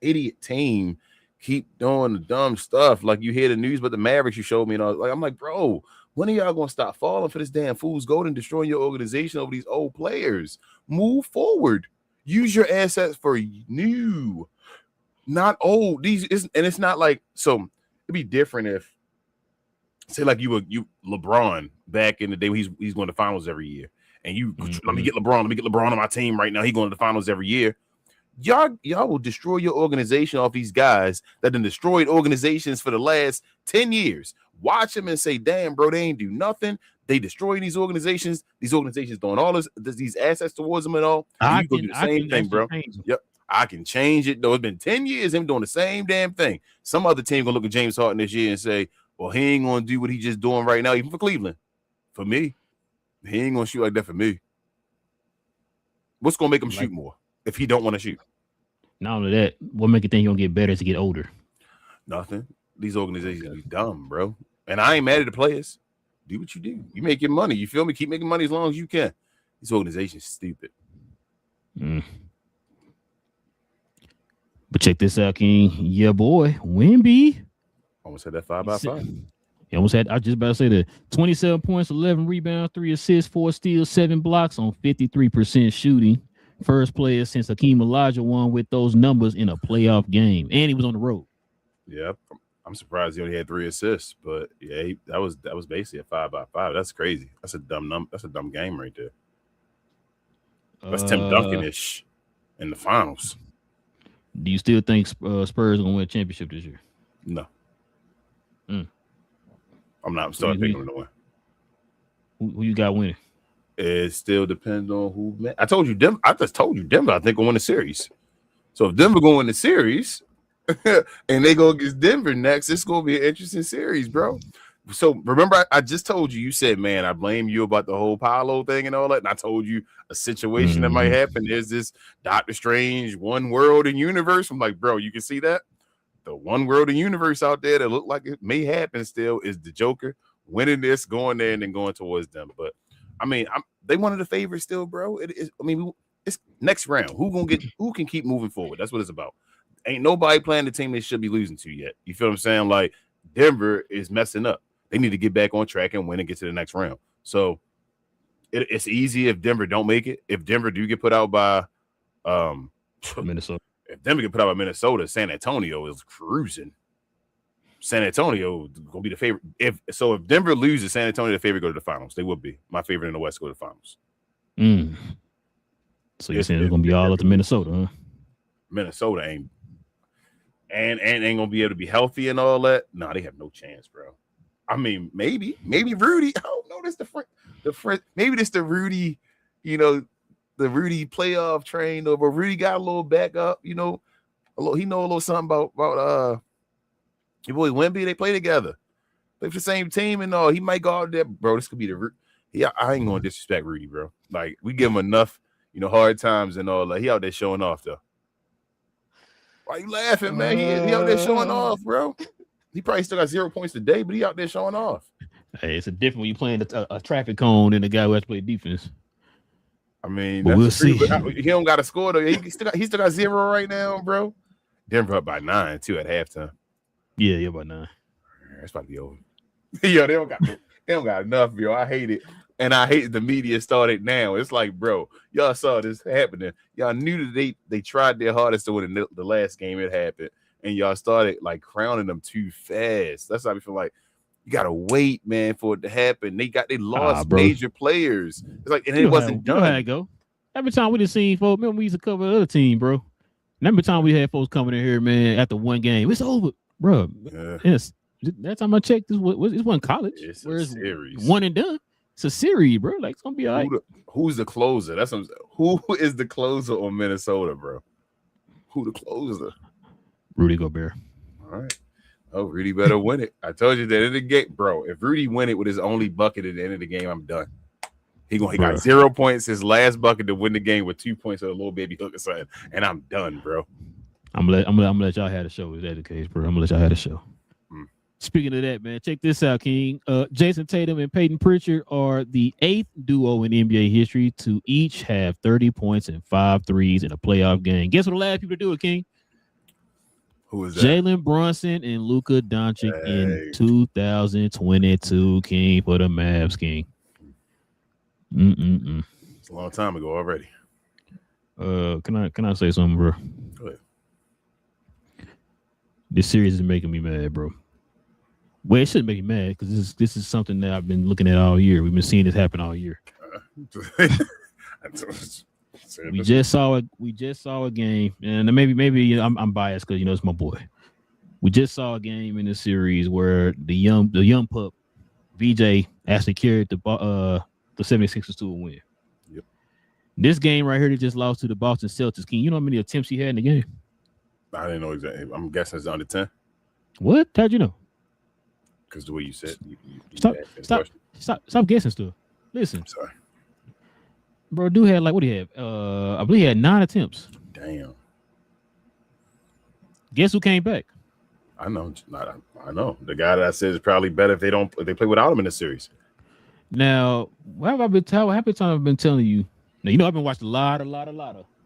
idiot team keep doing the dumb stuff. Like, you hear the news about the Mavericks you showed me, and I'm like, bro, when are y'all gonna stop falling for this damn fool's gold and destroying your organization over these old players? Move forward. Use your assets for new, not old. It's not like, so it'd be different if, say, like you LeBron back in the day when he's going to finals every year, and let me get LeBron on my team right now. He going to the finals every year. Y'all will destroy your organization off these guys that done destroyed organizations for the last 10 years. Watch them and say, damn, bro, they ain't do nothing. They destroy these organizations. These organizations throwing all these assets towards them and all. And you go do the same thing, bro. Yep. I can change it, though. It's been 10 years him doing the same damn thing. Some other team gonna look at James Harden this year and say, well, he ain't going to do what he's just doing right now, even for Cleveland. For me, he ain't going to shoot like that for me. What's going to make him shoot more if he don't want to shoot? Not only that, what make you think he's going to get better as he get older? Nothing. These organizations be dumb, bro. And I ain't mad at the players. Do what you do. You make your money. You feel me? Keep making money as long as you can. These organizations stupid. But check this out, King. Yeah, boy. Wemby. Almost had that 5x5. He almost had, I just about to say that 27 points, 11 rebounds, 3 assists, 4 steals, 7 blocks on 53% shooting. First player since Hakeem Olajuwon with those numbers in a playoff game. And he was on the road. Yeah, I'm surprised he only had 3 assists, but yeah, that was basically a 5x5. That's crazy. That's a dumb game right there. That's Tim Duncan-ish in the finals. Do you still think Spurs are going to win a championship this year? No. I'm starting picking them to win. Who you got winning? It still depends on who. I told you Denver. I just told you Denver. I think will win the series. So if Denver go win the series, and they go against Denver next, it's gonna be an interesting series, bro. So remember, I just told you. You said, "Man, I blame you about the whole Paolo thing and all that." And I told you a situation that might happen. There's this Doctor Strange, one world and universe. I'm like, bro, you can see that. The one world and universe out there that look like it may happen still is the Joker winning this, going there, and then going towards them. But I mean, they one of the favorites still, bro. It is. I mean, it's next round. Who can keep moving forward? That's what it's about. Ain't nobody playing the team they should be losing to yet. You feel what I'm saying? Like, Denver is messing up. They need to get back on track and win and get to the next round. So it's easy if Denver don't make it. If Denver do get put out by Minnesota. If Denver get put out by Minnesota, San Antonio is cruising. San Antonio gonna be the favorite. If Denver loses, San Antonio the favorite go to the finals. They will be. My favorite in the West go to the finals. So you're saying it's gonna be all up to Minnesota, huh? Minnesota ain't gonna be able to be healthy and all that. No, they have no chance, bro. I mean, maybe Rudy. I don't know. This the friend. Maybe this the Rudy. The Rudy playoff train, but Rudy got a little backup. He know a little something about your boy Wemby. They play together. play for the same team and all. He might go out there, bro. This could be the. Yeah, I ain't gonna disrespect Rudy, bro. Like we give him enough, hard times and all. Like he out there showing off though. Why you laughing, man? He out there showing off, bro. He probably still got 0 points today, but he out there showing off. Hey, it's a different when you playing a traffic cone than the guy who has to play defense. I mean, we'll see. But he don't got to score though. He still got 0 right now, bro. Denver up by 9 too at halftime. Yeah, by 9. It's about to be over. Yo, they don't got enough, bro. I hate it. And I hate the media started now. It's like, bro, y'all saw this happening. Y'all knew that they tried their hardest to win the last game it happened. And y'all started like crowning them too fast. That's how I feel like you gotta wait, man, for it to happen. They lost major players. It's like, and it wasn't done. You know how it go. Every time we just seen folks, remember we used to cover the other team, bro. And every time we had folks coming in here, man, after one game, it's over, bro. Yeah. Yes. That time I checked, this wasn't college. It's a series. One and done. It's a series, bro. Like it's gonna be all right. Who's the closer? That's what who is the closer on Minnesota, bro? Who the closer? Rudy Gobert. All right. Oh, Rudy better win it. I told you at the end of the game, bro. If Rudy win it with his only bucket at the end of the game, I'm done. He got 0 points. His last bucket to win the game with 2 points of a little baby hook or something, and I'm done, bro. I'm gonna let y'all have the show. Is that the case, bro? I'm gonna let y'all have the show. Speaking of that, man, check this out, King. Jason Tatum and Peyton Pritchard are the 8th duo in NBA history to each have 30 points and 5 threes in a playoff game. Guess what the last people to do it, King? Who is that? Jalen Brunson and Luka Doncic in 2022, King, for the Mavs, King. It's a long time ago already. Can I say something, bro? Go ahead. This series is making me mad, bro. Well, it shouldn't make me mad because this is something that I've been looking at all year. We've been seeing this happen all year. We just saw a game, and maybe I'm biased because it's my boy. We just saw a game in the series where the young pup VJ actually carried the 76ers to a win. Yep. This game right here, they just lost to the Boston Celtics. King, you know how many attempts he had in the game? I didn't know exactly. I'm guessing it's under 10. What? How'd you know? Because the way you said, stop guessing stuff. Listen, I'm sorry, bro. Dude had what do you have? I believe he had 9 attempts. Damn. Guess who came back? I know. I know the guy that I said is probably better if they play without him in the series. Now, what have I been telling? How many times I've been telling you? Now I've been watching a lot of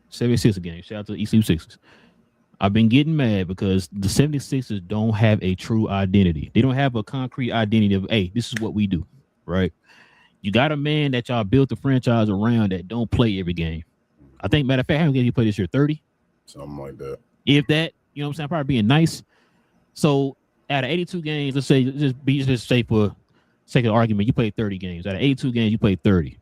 76er games. Shout out to the East Sixers. I've been getting mad because the 76ers don't have a true identity. They don't have a concrete identity of, hey, this is what we do, right? You got a man that y'all built the franchise around that don't play every game. I think, matter of fact, how many games he played this year? 30? Something like that. If that, you know what I'm saying? Probably being nice. So out of 82 games, let's say for sake of argument, you played 30 games. Out of 82 games, you played 30.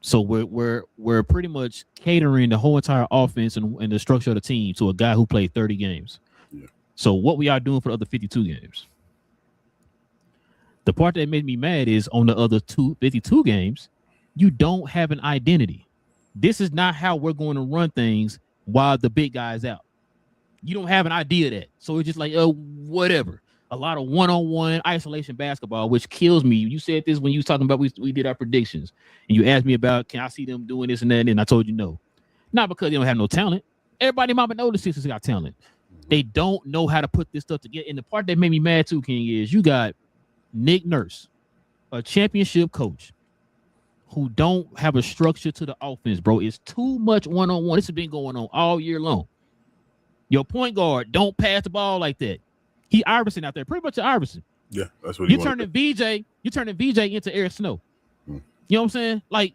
So we're pretty much catering the whole entire offense and the structure of the team to a guy who played 30 games. Yeah. So what we are doing for the other 52 games? The part that made me mad is on the other 52 games, you don't have an identity. This is not how we're going to run things while the big guy's out. You don't have an idea of that. So it's just like, whatever. A lot of one-on-one isolation basketball, which kills me. You said this when you was talking about we did our predictions, and you asked me about can I see them doing this and that, and I told you no. Not because they don't have no talent. Everybody mama know the Sixers got talent. They don't know how to put this stuff together. And the part that made me mad too, King, is you got Nick Nurse, a championship coach, who don't have a structure to the offense, bro. It's too much one-on-one. This has been going on all year long. Your point guard don't pass the ball like that. He Iverson out there, pretty much an Iverson. Yeah, that's what you're turning VJ. You're turning VJ into Eric Snow. You know what I'm saying? Like,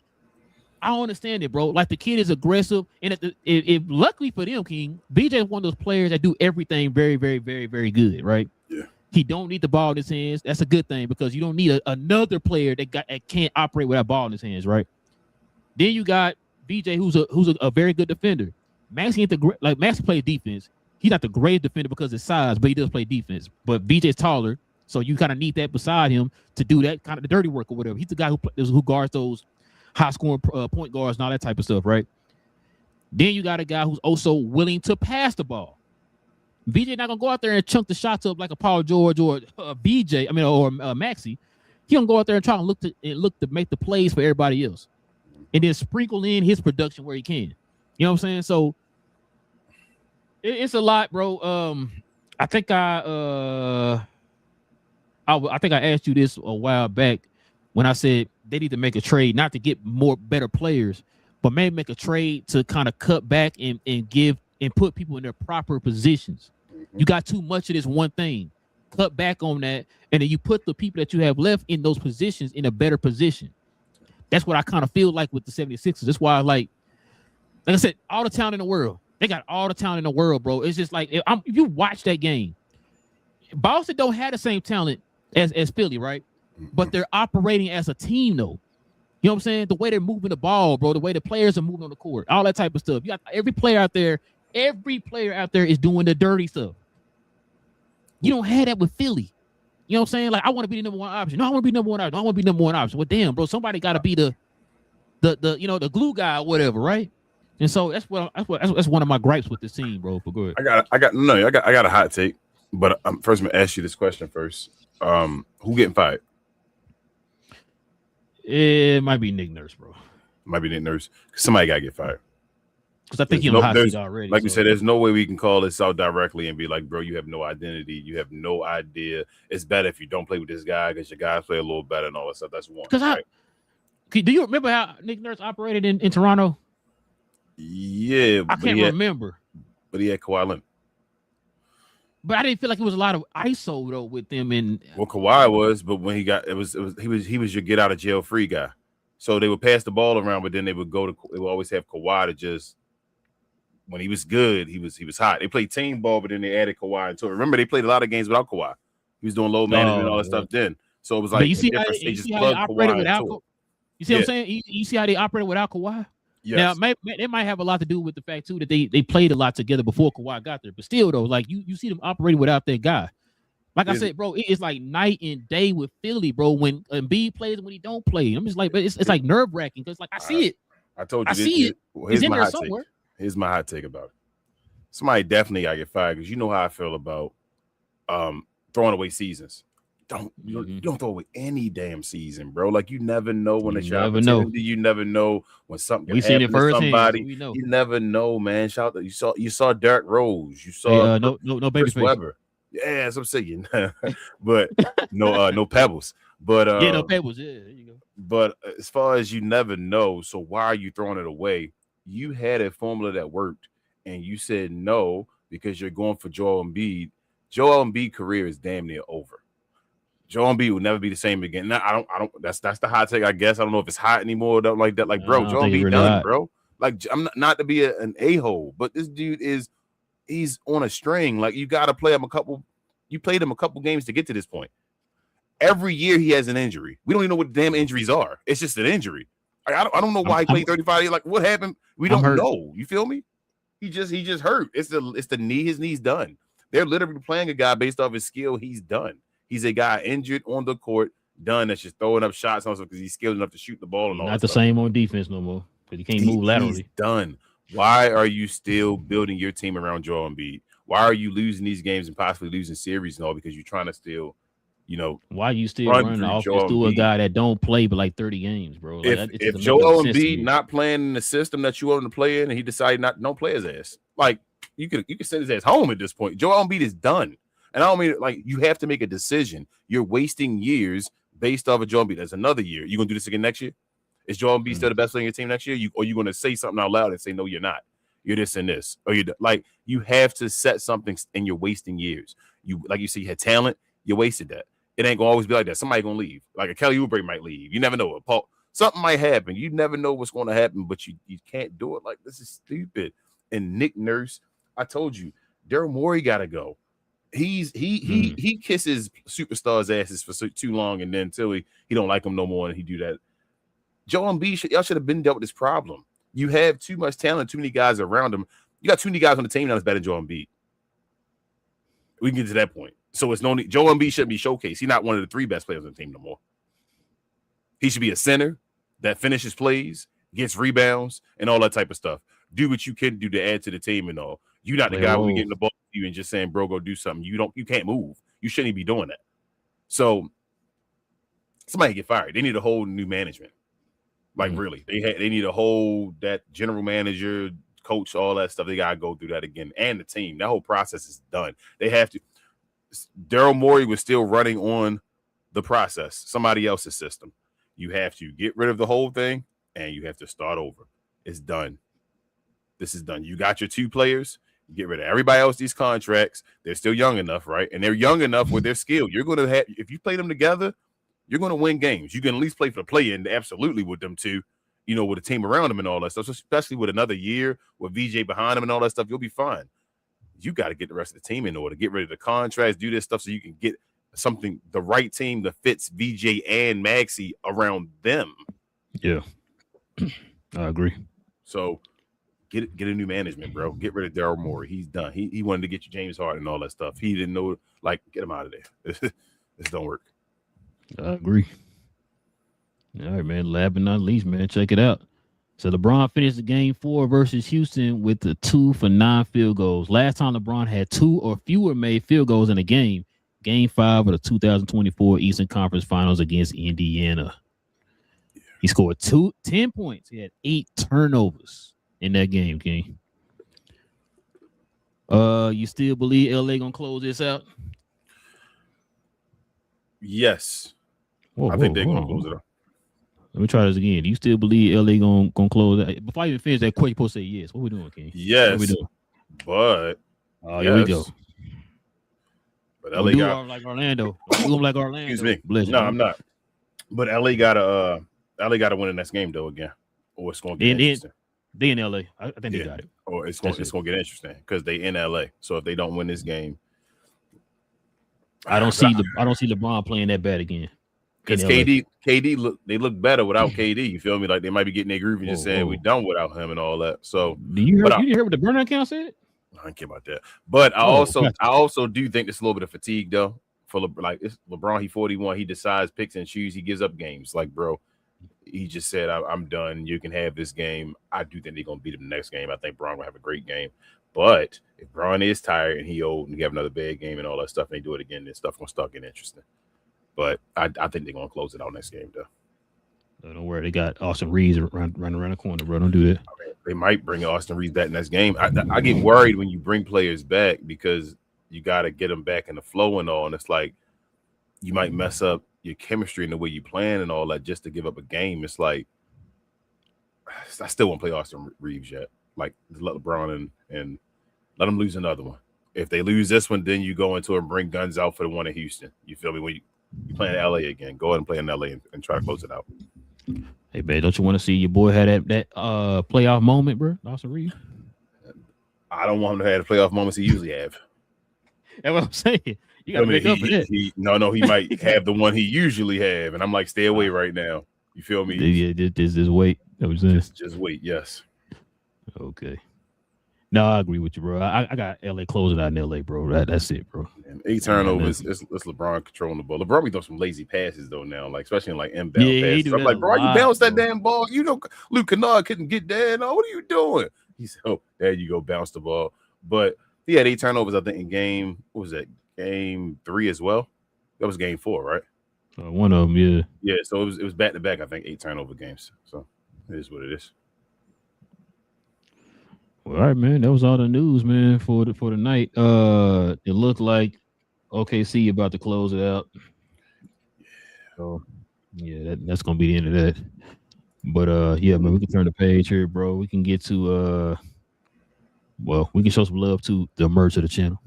I don't understand it, bro. Like the kid is aggressive, and if luckily for them, King, VJ is one of those players that do everything very, very, very, very good, right? Yeah. He don't need the ball in his hands. That's a good thing because you don't need another player that can't operate with that ball in his hands, right? Then you got VJ, who's a very good defender. Maxey plays defense. He's not the greatest defender because of his size, but he does play defense. But VJ's taller, so you kind of need that beside him to do that kind of the dirty work or whatever. He's the guy who guards those high-scoring point guards and all that type of stuff, right? Then you got a guy who's also willing to pass the ball. BJ not gonna go out there and chunk the shots up like a Paul George or BJ. I mean, or Maxey. He gonna go out there and try to look to make the plays for everybody else, and then sprinkle in his production where he can. You know what I'm saying? So it's a lot, bro. I think I asked you this a while back when I said they need to make a trade, not to get better players, but maybe make a trade to kind of cut back and give and put people in their proper positions. You got too much of this one thing. Cut back on that, and then you put the people that you have left in those positions in a better position. That's what I kind of feel like with the 76ers. That's why like I said, all the talent in the world. They got all the talent in the world, bro. It's just like if you watch that game, Boston don't have the same talent as Philly, right? But they're operating as a team, though. You know what I'm saying? The way they're moving the ball, bro. The way the players are moving on the court, all that type of stuff. You got every player out there is doing the dirty stuff. You don't have that with Philly. You know what I'm saying? Like, I want to be the number one option. No, I want to be number one option. I want to be number one option. Well, damn, bro, somebody got to be the glue guy or whatever, right? And so that's one of my gripes with this team, bro. For good. I got a hot take, but first I'm gonna ask you this question first. Who getting fired? It might be Nick Nurse, bro. Might be Nick Nurse. Somebody gotta get fired. Because I think he's on the hot seat already. Like you said, there's no way we can call this out directly and be like, bro, you have no identity. You have no idea. It's better if you don't play with this guy because your guys play a little better and all that stuff. That's one. Right? Do you remember how Nick Nurse operated in Toronto? Yeah. I can't remember. But he had Kawhi Leonard. But I didn't feel like it was a lot of ISO though with them. And well, Kawhi was, but when he got he was your get out of jail free guy. So they would pass the ball around, but then they would always have Kawhi to just. When he was good, he was hot. They played team ball, but then they added Kawhi into it. Remember, they played a lot of games without Kawhi. He was doing load management and all that stuff then. So it was like you see how they operated without Kawhi. You see what I'm saying? You see how they operated without Kawhi? Yes. Now, they might have a lot to do with the fact, too, that they played a lot together before Kawhi got there. But still, though, like you see them operating without that guy. Like I said, bro, it's like night and day with Philly, bro. When Embiid plays and when he don't play. I'm just like, but it's like nerve-wracking because, like, I see it. I told you. I see it. He's in there somewhere. Here's my hot take about it. Somebody definitely gotta get fired because you know how I feel about throwing away seasons. You don't throw away any damn season, bro. Like you never know when it's your opportunity. You never know when something we seen it first. Somebody we know. You never know, man. Shout out! You saw Derrick Rose. You saw no baby Weber. Yeah, that's what I'm saying. But no pebbles. But no pebbles. Yeah, there you go. But as far as you never know, so why are you throwing it away? You had a formula that worked. And you said no because you're going for Joel Embiid. Joel Embiid's career is damn near over. Joel Embiid will never be the same again. Now, I don't. That's the hot take, I guess. I don't know if it's hot anymore or nothing like that. Like, bro, Joel Embiid done, hot. Bro. Like, I'm not to be an a-hole, but this dude he's on a string. Like, you got to play him You played him a couple games to get to this point. Every year he has an injury. We don't even know what the damn injuries are. It's just an injury. I don't know why he played 35 days. Like, what happened? We don't know. You feel me? He just hurt. It's the knee. His knee's done. They're literally playing a guy based off his skill. He's done. He's a guy injured on the court, done. That's just throwing up shots also because he's skilled enough to shoot the ball and all. Not the same on defense no more because he can't move laterally. He's done. Why are you still building your team around Joel Embiid? Why are you losing these games and possibly losing series and all because you're trying to still, why you still running the offense through a guy that don't play but like 30 games, bro? Like, if Joel Embiid not playing in the system that you want him to play in and he decided don't play his ass, like you could send his ass home at this point. Joel Embiid is done. And I don't mean like you have to make a decision. You're wasting years based off of Joel Embiid. That's another year. You gonna do this again next year? Is Joel Embiid still the best player in your team next year? Or you gonna say something out loud and say no, you're not. You're this and this. Or you have to set something and you're wasting years. You like you see you had talent, you wasted that. It ain't gonna always be like that. Somebody gonna leave. Like a Kelly Oubre might leave. You never know. Paul, something might happen. You never know what's going to happen, but you can't do it. Like this is stupid. And Nick Nurse, I told you, Daryl Morey gotta go. He kisses superstars' asses for too long, and then until he don't like them no more, and he do that. Joel Embiid, y'all should have been dealt with this problem. You have too much talent, too many guys around him. You got too many guys on the team now that's better than Joel Embiid. We can get to that point. So it's no need. Joel Embiid shouldn't be showcased. He's not one of the 3 best players on the team no more. He should be a center that finishes plays, gets rebounds, and all that type of stuff. Do what you can do to add to the team and all. You're not the guy who's getting the ball to you and just saying, bro, go do something. You can't move. You shouldn't be doing that. So somebody get fired. They need a whole new management. Like really, they need a whole that general manager, coach, all that stuff. They gotta go through that again, and the team. That whole process is done. They have to. Daryl Morey was still running on the process, somebody else's system. You have to get rid of the whole thing, and you have to start over. It's done. This is done. You got your 2 players. You get rid of everybody else. These contracts. They're still young enough, right? And they're young enough with their skill. You're going to have if you play them together. You're going to win games. You can at least play for the play-in absolutely with them too, with a team around them and all that stuff. So especially with another year with VJ behind them and all that stuff, you'll be fine. You got to get the rest of the team in order, get rid of the contracts, do this stuff so you can get something, the right team that fits VJ and Maxey around them. Yeah, I agree. So get a new management, bro. Get rid of Daryl Morey. He's done. He wanted to get you James Harden and all that stuff. He didn't know, get him out of there. This don't work. I agree. All right, man. Last but not least, man, check it out. So LeBron finished the game 4 versus Houston with the 2 for 9 field goals. Last time LeBron had 2 or fewer made field goals in a game, Game 5 of the 2024 Eastern Conference Finals against Indiana. Yeah. He scored 10 points. He had 8 turnovers in that game, King. You still believe LA gonna close this out? Yes. I think they're going to close it up. Let me try this again. Do you still believe LA going to close it? Before I even finish that question, you're supposed to say yes. What we doing, King? Yes. What we doing? But here we go. But LA got like Orlando. Do them like Orlando. Excuse me. No, I'm not. But LA got to win the next game though again, or it's going to get interesting. They in LA. I think they got it. Or it's going to get interesting because they in LA. So if they don't win this game, I don't see LeBron playing that bad again. Because KD look better without KD. You feel me? Like they might be getting their groove and just saying we done without him and all that. So you hear what the burner account said? I don't care about that. But I also do think it's a little bit of fatigue though. For it's LeBron, he 41. He decides, picks and chooses. He gives up games. Like, bro, he just said, I'm done. You can have this game. I do think they're gonna beat him the next game. I think Bron will have a great game. But if Bron is tired and he old and he have another bad game and all that stuff, and they do it again, then stuff gonna start getting interesting. But I think they're gonna close it out next game, though. Don't worry, they got Austin Reeves running around the corner, bro. Don't do that. I mean, they might bring Austin Reeves back next game. I get worried when you bring players back because you got to get them back in the flow and all, and it's like you might mess up your chemistry and the way you plan and all that just to give up a game. It's like I still won't play Austin Reeves yet. Like let LeBron and let them lose another one. If they lose this one, then you go into it and bring guns out for the one in Houston. You feel me? When you play in LA again, go ahead and play in LA and try to close it out. Hey, man, don't you want to see your boy have that playoff moment, bro? Austin Reeves? I don't want him to have the playoff moments he usually have. That's what I'm saying. You got to make up for that. He might have the one he usually have, and I'm like, stay away right now. You feel me? Yeah, just wait. That was just wait. Yes. Okay. No, I agree with you, bro. I got LA closing out in LA, bro. That's it, bro. And 8 turnovers. It's LeBron controlling the ball. LeBron be throwing some lazy passes though now, like especially in like inbound passes. I'm like, bro, you bounce that damn ball. You know, Luke Kennard couldn't get there. No, what are you doing? He said, "Oh, there you go, bounce the ball." But he had 8 turnovers, I think, in game. What was that? Game 3 as well. That was game 4, right? One of them, yeah. Yeah. So it was back to back. I think 8 turnover games. So it is what it is. Well, all right, man. That was all the news, man, for the night. It looked like OKC about to close it out. So yeah, that's gonna be the end of that. But yeah, man, we can turn the page here, bro. We can get to we can show some love to the merch of the channel.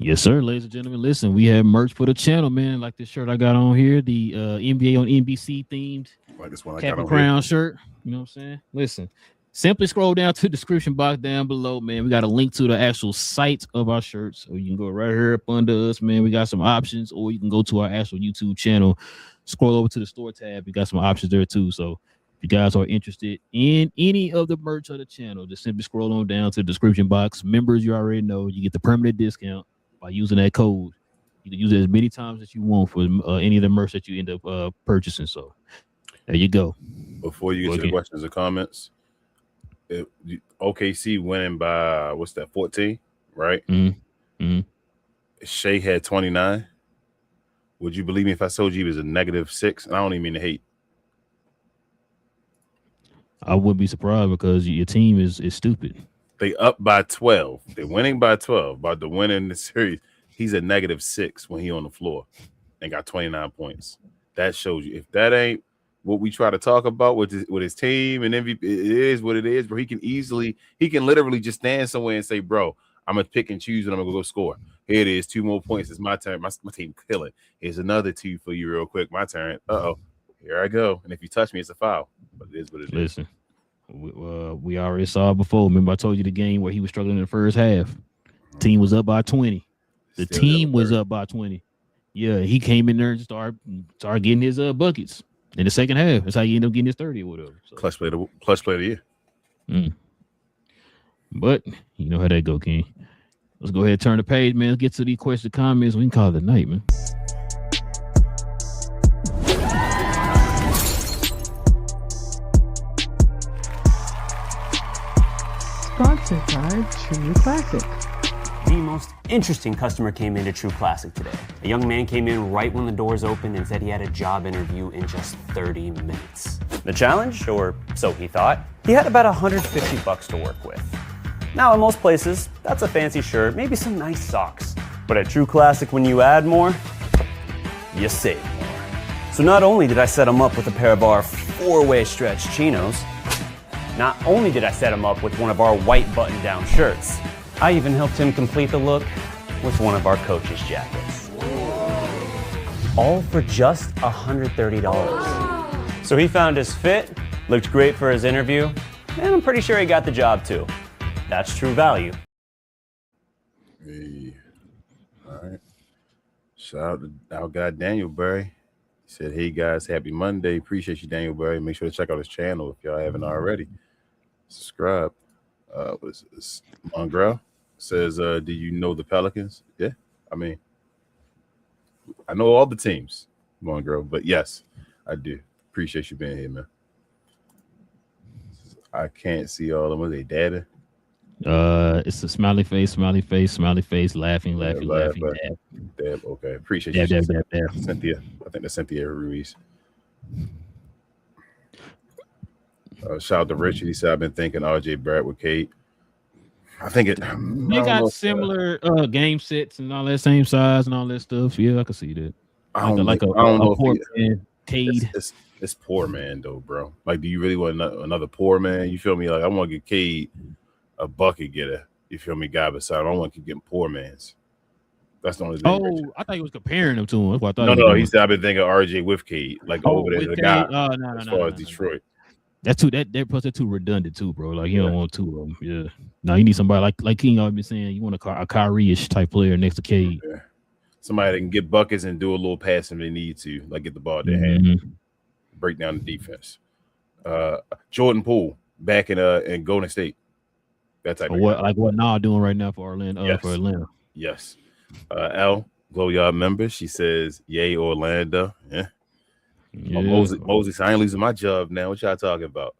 Yes, sir, ladies and gentlemen. Listen, we have merch for the channel, man. Like this shirt I got on here, the NBA on NBC themed like this one I Cap got and on Crown here. shirt. You know what I'm saying? Listen, Simply scroll down to the description box down below, man. We got a link to the actual site of our shirts. So you can go right here up under us, man. We got some options, or you can go to our actual YouTube channel. Scroll over to the store tab. We got some options there too. So if you guys are interested in any of the merch of the channel, just simply scroll on down to the description box. Members, you already know, you get the permanent discount by using that code. You can use it as many times as you want for any of the merch that you end up purchasing. So there you go. Before you get to the questions and comments, OKC winning by 14, right? Shea had 29. Would you believe me if I told you he was a -6? And I don't even mean to hate. I wouldn't be surprised because your team is stupid. They up by 12. They're winning by 12. By the winning the series, he's a -6 when he on the floor and got 29 points. That shows you if that ain't what we try to talk about with his team and MVP, it is what it is, bro. He can literally just stand somewhere and say, bro, I'm gonna pick and choose and I'm gonna go score. Here it is, 2 more points. It's my turn. My team killing. Here's another 2 for you real quick. My turn. Here I go. And if you touch me, it's a foul. But it is what it is. Listen, we already saw it before. Remember I told you the game where he was struggling in the first half. Team was up by 20. The team was up by 20. Yeah, he came in there and started getting his buckets. In the second half, that's how you end up getting his 30 or whatever. So. Clutch player of the year. But you know how that go, King. Let's go ahead and turn the page, man. Let's get to these questions, comments. We can call it a night, man. Sponsored by True Classic. The most interesting customer came into True Classic today. A young man came in right when the doors opened and said he had a job interview in just 30 minutes. The challenge, or so he thought, he had about $150 to work with. Now, in most places, that's a fancy shirt, maybe some nice socks. But at True Classic, when you add more, you save more. So not only did I set him up with a pair of our 4-way stretch chinos, not only did I set him up with one of our white button-down shirts, I even helped him complete the look with one of our coach's jackets. All for just $130. So he found his fit, looked great for his interview, and I'm pretty sure he got the job too. That's true value. Hey. All right. Shout out to our guy Daniel Berry. He said, hey guys, happy Monday. Appreciate you, Daniel Berry. Make sure to check out his channel if y'all haven't already. Subscribe. What is this? Mongrel says, do you know the Pelicans? Yeah. I mean, I know all the teams, Mongrel, but yes, I do. Appreciate you being here, man. I can't see all of them. Are they dabbing? It's a smiley face, laughing. Dab. Okay. Appreciate you. Dab. Cynthia. I think that's Cynthia Ruiz. Shout out to Richard. He said, I've been thinking RJ Barrett with Kate. I think they got similar game sets and all that, same size and all that stuff. Yeah, I can see that. I don't know poor man, Cade. It's poor man though, bro. Like, do you really want another poor man? You feel me? Like, I want to get Cade a bucket getter. You feel me, guy beside. I don't want to keep getting poor man's. That's the only thing. Oh, I thought he was comparing them to him. That's what I thought. No. He said I've been thinking RJ with Cade, like over there, the guy. As far as Detroit. That's too. They're too redundant too, bro. Like you don't want two of them. Yeah. No, you need somebody like King always been saying. You want a Kyrie-ish type player next to Cade. Yeah. Somebody that can get buckets and do a little passing if they need to, like get the ball in their hand, break down the defense. Jordan Poole back in Golden State. That type of what, like what Nah doing right now for Orlando. Yes. For Atlanta. Yes. L GloYard member. She says, "Yay, Orlando." Yeah. Moses, I ain't losing my job now. What y'all talking about?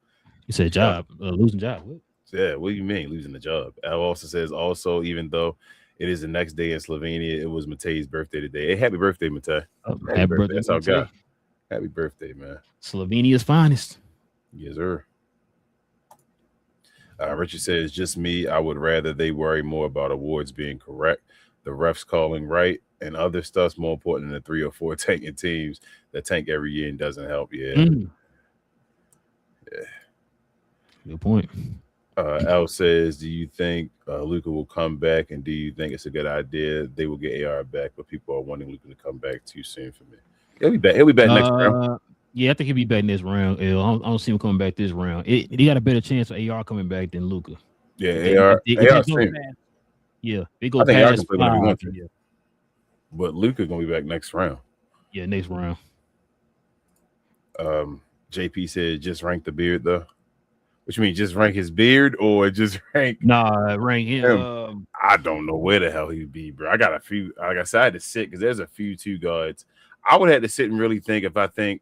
You said job, losing job. What? Yeah, what do you mean losing the job? Al also says, even though it is the next day in Slovenia, it was Matej's birthday today. Hey, happy birthday, Matej. Happy birthday. That's our guy. Happy birthday, man. Slovenia's finest. Yes, sir. Richard says, just me. I would rather they worry more about awards being correct, the refs calling right, and other stuff's more important than the 3 or 4 tanking teams that tank every year and doesn't help. Yeah. Yeah. Good point. Al says, do you think Luka will come back, and do you think it's a good idea they will get AR back, but people are wanting Luka to come back too soon for me? He'll be back. He'll be back next round. Yeah, I think he'll be back next round. I don't see him coming back this round. He got a better chance of AR coming back than Luka. Yeah, AR stream. Yeah, they go I think AR past can play whenever he 5. wants to. Yeah. But Luka gonna be back next round. Yeah, next round. JP said just rank the beard though. What you mean, just rank his beard or just rank? Nah, rank him. I don't know where the hell he'd be, bro. I got a few. Like I said, I had to sit because there's a few 2 guards. I would have to sit and really think if I think.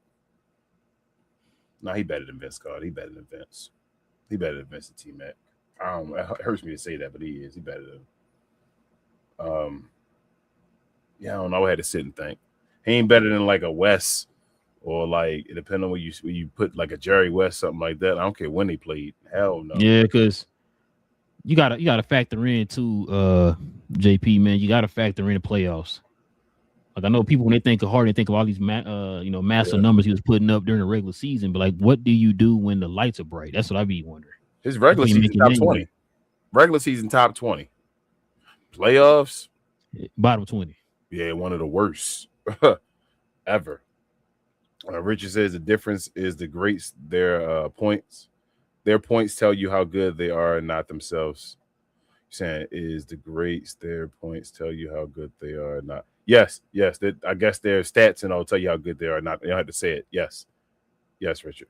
No, he better than Vince Carter. He better than Vince. He better than Vince and T-Mac. It hurts me to say that, but he is. He better than. Yeah, I don't know. I had to sit and think. He ain't better than like a West or like it depends on where you put like a Jerry West, something like that. I don't care when they played. Hell no. Yeah, because you gotta factor in too, JP, man. You gotta factor in the playoffs. Like I know people when they think of Harden, they think of all these massive numbers he was putting up during the regular season, but like what do you do when the lights are bright? That's what I be wondering. His regular season top 20. Regular season top 20. Playoffs bottom 20. Yeah, one of the worst ever. Richard says the difference is the greats. Their points tell you how good they are and not themselves. Saying is the greats. Their points tell you how good they are, not. Yes. I guess their stats and I'll tell you how good they are. Not you don't have to say it. Yes, Richard.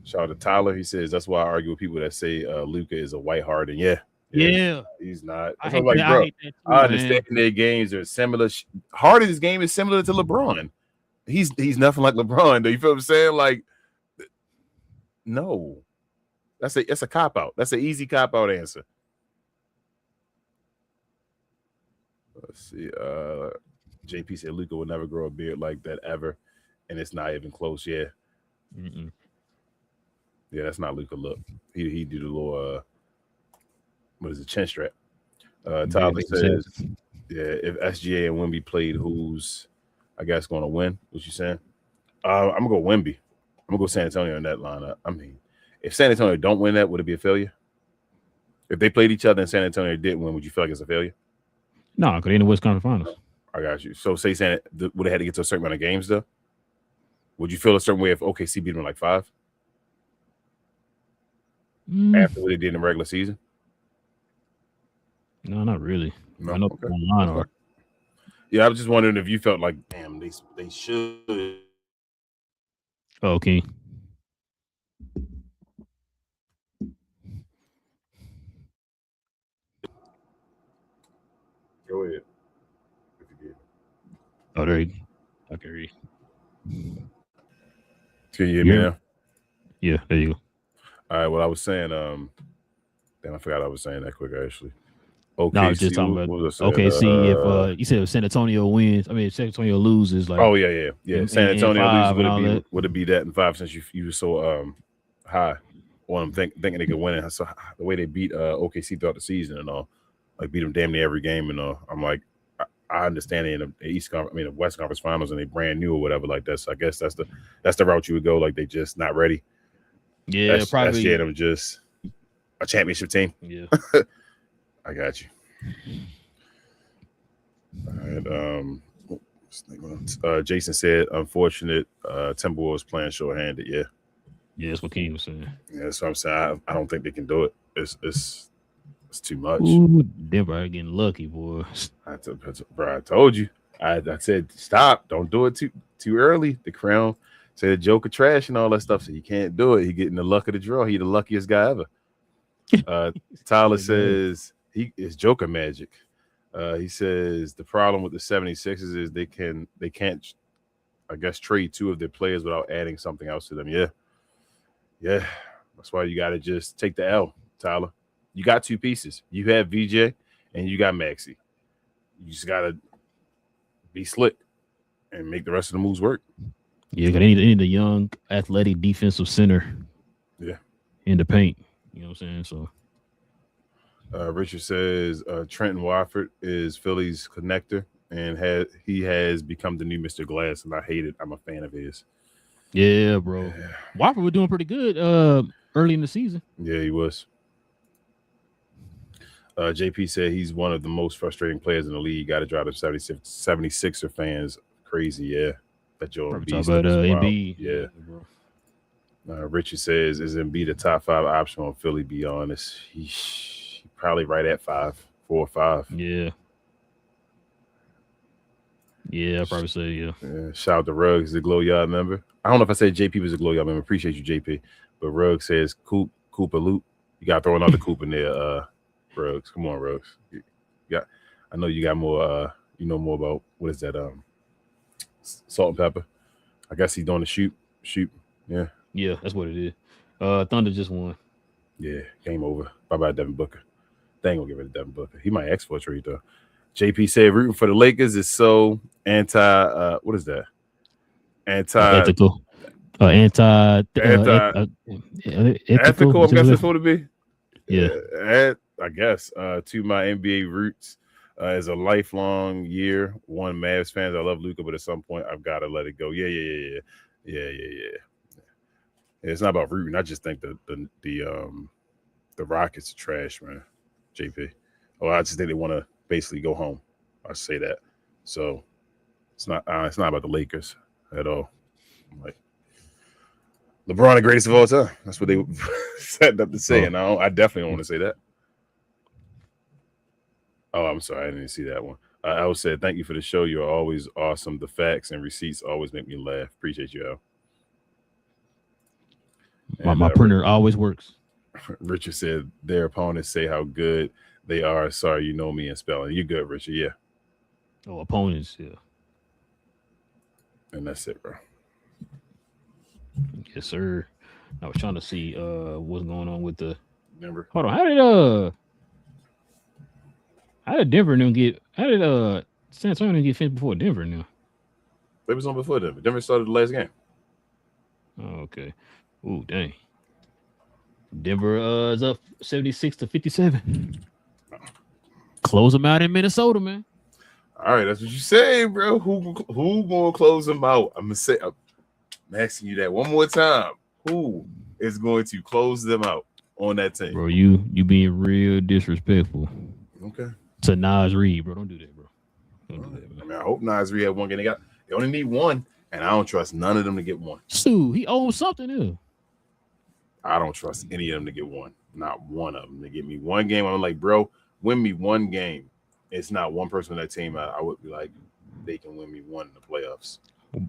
Shout out to Tyler. He says that's why I argue with people that say Luka is a white Harden. Yeah, he's not. I understand their games are similar. Harden's game is similar to LeBron. He's nothing like LeBron. Do you feel what I'm saying? Like, no, that's a cop out. That's an easy cop out answer. Let's see. JP said Luka will never grow a beard like that ever, and it's not even close. Yeah. Mm-mm. Yeah, that's not Luka look. He do the little what is it, chin strap. Tyler says, yeah, if SGA and Wemby played, who's I guess gonna win? What you saying? I'm gonna go Wemby. I'm gonna go San Antonio in that lineup. I mean, if San Antonio don't win that, would it be a failure? If they played each other and San Antonio didn't win, would you feel like it's a failure? No, because they're in the West Conference Finals. I got you. So say would have had to get to a certain amount of games though? Would you feel a certain way if OKC beat them like 5? After what they did in the regular season? No, not really. No, I know okay. online are. Yeah, I was just wondering if you felt like, damn, they should. Okay. Go ahead. If you did. Oh, there you go. I can hear you. Can you hear me now? Yeah, there you go. All right, well, I was saying, damn, I forgot I was saying that quick, actually. Okay, no, I was just talking about OKC. If you said if San Antonio wins, I mean, if San Antonio loses, like San Antonio loses, would it be that in 5 since you were so high on them thinking they could win it? So the way they beat OKC throughout the season and all, like beat them damn near every game and all. I'm like, I understand it in the West Conference Finals and they brand new or whatever like that. So I guess that's the route you would go. Like they just not ready. Yeah, probably. That's them just a championship team. Yeah. I got you. All right. Jason said, unfortunate. Timberwolves playing shorthanded. Yeah. Yeah, that's what King was saying. Yeah, that's what I'm saying. I don't think they can do it. It's too much. Ooh, Denver are getting lucky, boy. Bro, I told you. I said stop. Don't do it too early. The Crown said Joker trash and all that stuff, so he can't do it. He getting the luck of the draw. He the luckiest guy ever. Tyler says he is Joker magic. He says the problem with the 76ers is they can't I guess trade 2 of their players without adding something else to them. Yeah. That's why you got to just take the L, Tyler. You got 2 pieces. You have VJ and you got Maxey. You just got to be slick and make the rest of the moves work. Yeah, they need a young, athletic defensive center. Yeah. In the paint. You know what I'm saying? So. Richard says Trenton Watford is Philly's connector and he has become the new Mr. Glass, and I hate it. I'm a fan of his. Yeah, bro. Yeah. Watford was doing pretty good early in the season. Yeah, he was. JP said he's one of the most frustrating players in the league. Got to drive the 76er fans crazy. Yeah. That Joel Probably Embiid talk about stuff is wild. Embiid. Yeah. Bro. Richard says, is Embiid a top 5 option on Philly? Be honest, he probably right at 4 or 5. Yeah. Yeah, I'd probably say yeah. Shout out to Ruggs, the GloYard member. I don't know if I said JP was a GloYard member. Appreciate you, JP. But Ruggs says, Cooper Loop. You got to throw another Coop in there, Ruggs. Come on, Ruggs. I know you got more, you know more about, what is that, salt and pepper. I guess he's doing the shoot. Yeah. Yeah, that's what it is. Thunder just won. Yeah, game over. Bye-bye, Devin Booker. They ain't going to give it to Devin Booker. He might export trade, though. JP said rooting for the Lakers is so anti, what is that? Ethical. Ethical, I'm guessing it's supposed to be. Yeah. I guess. To my NBA roots as a lifelong year one Mavs fans. I love Luka, but at some point I've got to let it go. Yeah. It's not about rooting. I just think the Rockets are trash, man. JP. Oh, I just think they want to basically go home. I say that. So it's not about the Lakers at all. Like LeBron, the greatest of all time. That's what they set up to say, and I definitely don't want to say that. Oh, I'm sorry, I didn't see that one. I would say thank you for the show. You're always awesome. The facts and receipts always make me laugh. Appreciate you, Al. My printer always works. Richard said their opponents say how good they are. Sorry, you know me in spelling. You're good, Richard. Yeah. Oh, opponents, yeah. And that's it, bro. Yes, sir. I was trying to see what's going on with the Denver. Hold on. How did Denver get San Antonio get finished before Denver now? They was on before Denver. Denver started the last game. Oh, okay. Ooh, dang. Denver is up 76-57. Close them out in Minnesota, man. All right, that's what you say, bro. Who gonna close them out? I'm asking you that one more time. Who is going to close them out on that team? Bro, you being real disrespectful. Okay. To Nas Reed, bro. Don't do that, bro. Don't do that, man. I mean, I hope Nas Reed had one game. They only need one, and I don't trust none of them to get one. Sue, he owes something new. I don't trust any of them to get one. Not one of them to get me one game. I'm like, bro, win me one game. It's not one person on that team. I would be like, they can win me one in the playoffs.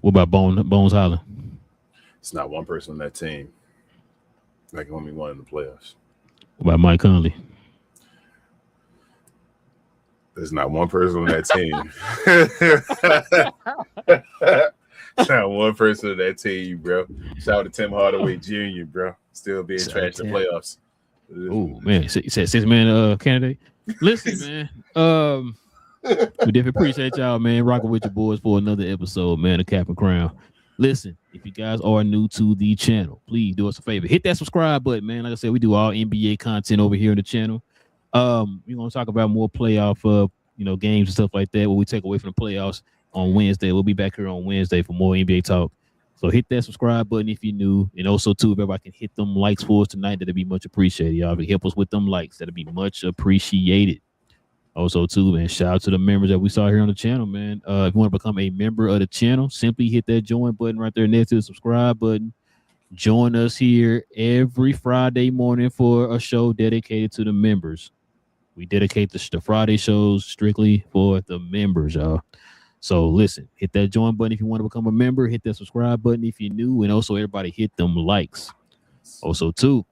What about Bones Highland? It's not one person on that team that can win me one in the playoffs. What about Mike Conley? There's not one person on that team. There's not one person on that team, bro. Shout out to Tim Hardaway Jr., bro. Still being trashed in the playoffs. Oh, man. You said 6-man candidate? Listen, man. We definitely appreciate y'all, man, rocking with your boys for another episode, man, of Cap and Crown. Listen, if you guys are new to the channel, please do us a favor. Hit that subscribe button, man. Like I said, we do all NBA content over here on the channel. We're gonna talk about more playoff games and stuff like that, what we take away from the playoffs on Wednesday. We'll be back here on Wednesday for more NBA talk. So hit that subscribe button if you're new. And also, too, if everybody can hit them likes for us tonight, that'd be much appreciated. Y'all help us with them likes. That'd be much appreciated. Also, too, man, shout out to the members that we saw here on the channel, man. If you want to become a member of the channel, simply hit that join button right there next to the subscribe button. Join us here every Friday morning for a show dedicated to the members. We dedicate the Friday shows strictly for the members, y'all. So listen, hit that join button if you want to become a member. Hit that subscribe button if you're new. And also, everybody hit them likes. Also, too,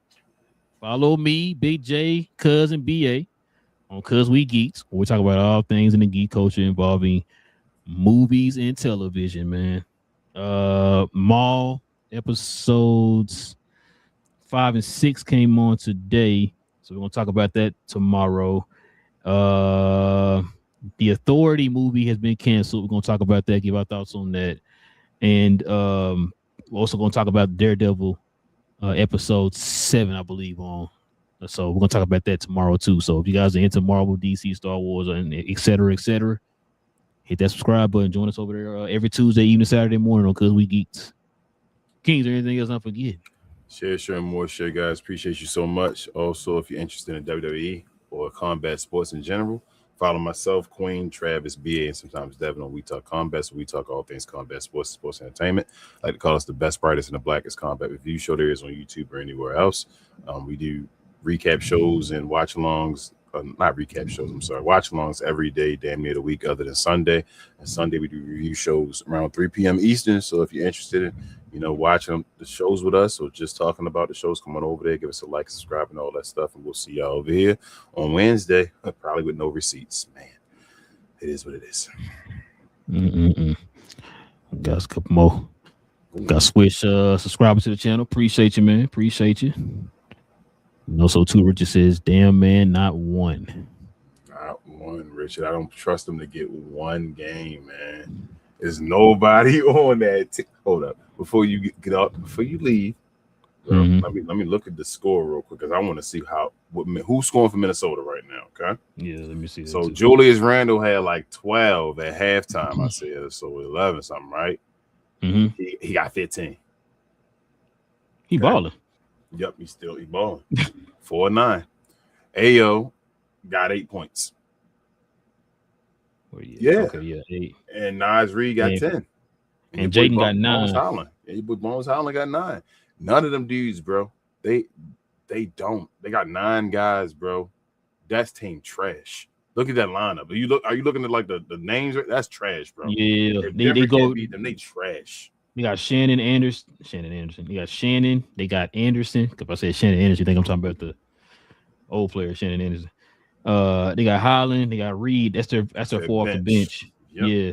follow me, Big J, Cuz, and BA on Cuz We Geeks. We talk about all things in the geek culture involving movies and television, man. Mall episodes 5 and 6 came on today. So we're going to talk about that tomorrow. The Authority movie has been canceled. We're going to talk about that, give our thoughts on that. And we're also going to talk about Daredevil episode 7, I believe, on. So we're going to talk about that tomorrow, too. So if you guys are into Marvel, DC, Star Wars, and et cetera, hit that subscribe button. Join us over there every Tuesday evening, Saturday morning on Cuz We Geeks. King, is there anything else I forget? Share, and more share, guys. Appreciate you so much. Also, if you're interested in WWE or combat sports in general, Follow myself, Queen, Travis, BA, and sometimes Devin on We Talk Combat. So we talk all things combat, sports entertainment. I like to call us the best, brightest, and the blackest combat review show there is on YouTube or anywhere else. We do recap shows and watch-alongs. Not recap shows, I'm sorry. Watch-alongs every day, damn near the week, other than Sunday. And Sunday we do review shows around 3 p.m. Eastern. So if you're interested in, watching the shows with us or just talking about the shows, come on over there, give us a like, subscribe, and all that stuff. And we'll see y'all over here on Wednesday, probably with no receipts. Man, it is what it is. Got a couple more. Got switch subscribers to the channel. Appreciate you, man. Appreciate you. And also, too, Richard says, damn, man, not one. Not one, Richard. I don't trust him to get one game, man. There's nobody on that. Hold up. Before you get out, before you leave, let me look at the score real quick because I want to see who's scoring for Minnesota right now. Okay. Yeah, let me see. So Julius Randle had like 12 at halftime. I said so 11 something, right? He got 15. He balling. Yep, he's balling. 4-9. Ayo got 8 points. Okay, 8. And Nas Reed got 10. And Jaden got 9. Bones Holland got 9. None of them dudes, bro. They don't. They got 9 guys, bro. That's team trash. Look at that lineup. Are you looking at like the names? That's trash, bro. Yeah, they go beat them. They trash. They got Shannon Anderson. They got Shannon. They got Anderson. If I said Shannon Anderson, you think I'm talking about the old player, Shannon Anderson. They got Holland. They got Reed. That's their 4 off the bench. Yep. Yeah,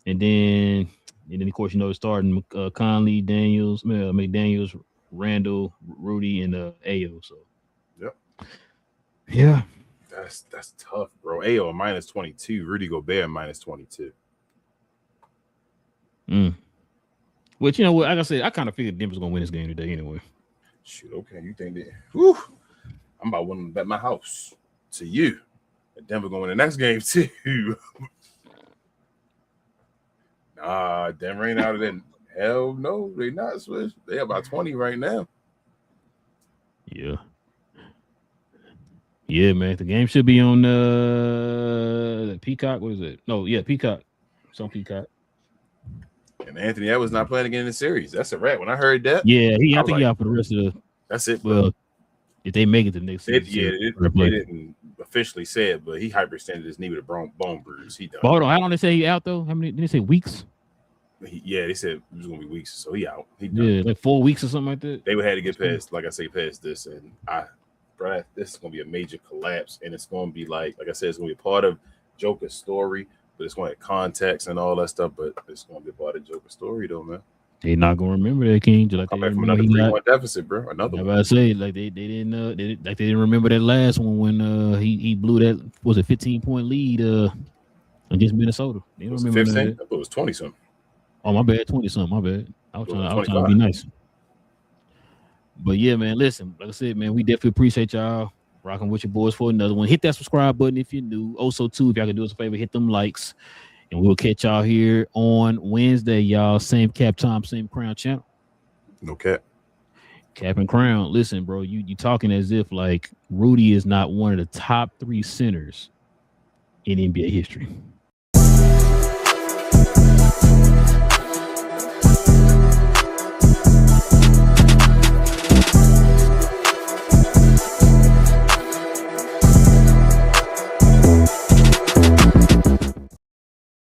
and then of course starting Conley, Daniels, McDaniels, Randall, Rudy, and Ayo. So yeah, that's tough, bro. Ayo minus 22. Rudy Gobert minus 22. Which, you know what, like I said, I kind of figured Denver's going to win this game today anyway. Shoot, okay. You think that? Whew, I'm about to bet my house to you. Denver going to win the next game, too. Nah, Denver ain't out of that. Hell no, they not switch. They about 20 right now. Yeah. Yeah, man. The game should be on Peacock. What is it? No, yeah, Peacock. It's on Peacock. And Anthony Edwards not playing again in the series. That's a wrap. When I heard that, yeah, I think he out for the rest of the. That's it. Bro. Well, if they make it to the next season, they didn't officially say it, but he hyperextended his knee with a bone bruise. He done. But hold on, how long they say he out though? How many? Did they say weeks? They said it was gonna be weeks, so he out. He done. Yeah, like 4 weeks or something like that. They would have to get past, like I say, past this, and this is gonna be a major collapse, and it's gonna be like I said, it's gonna be a part of Joker's story. But it's going to have context and all that stuff. But it's going to be a part of Joker's story, though, man. They're not going to remember that, King. Just like come back from another 3-1 deficit, bro. Another one. I say, like they didn't remember that last one when he blew that 15-point lead against Minnesota. They don't remember 15? that. I thought it was 20 something. Oh, my bad, 20 something. My bad. I was trying to be nice. But yeah, man. Listen, like I said, man, we definitely appreciate y'all rocking with your boys for another one. Hit that subscribe button if you're new. Also, too, if y'all can do us a favor, hit them likes. And we'll catch y'all here on Wednesday, y'all. Same cap time, same crown channel. No cap. Cap and crown. Listen, bro, you talking as if like Rudy is not one of the top 3 centers in NBA history.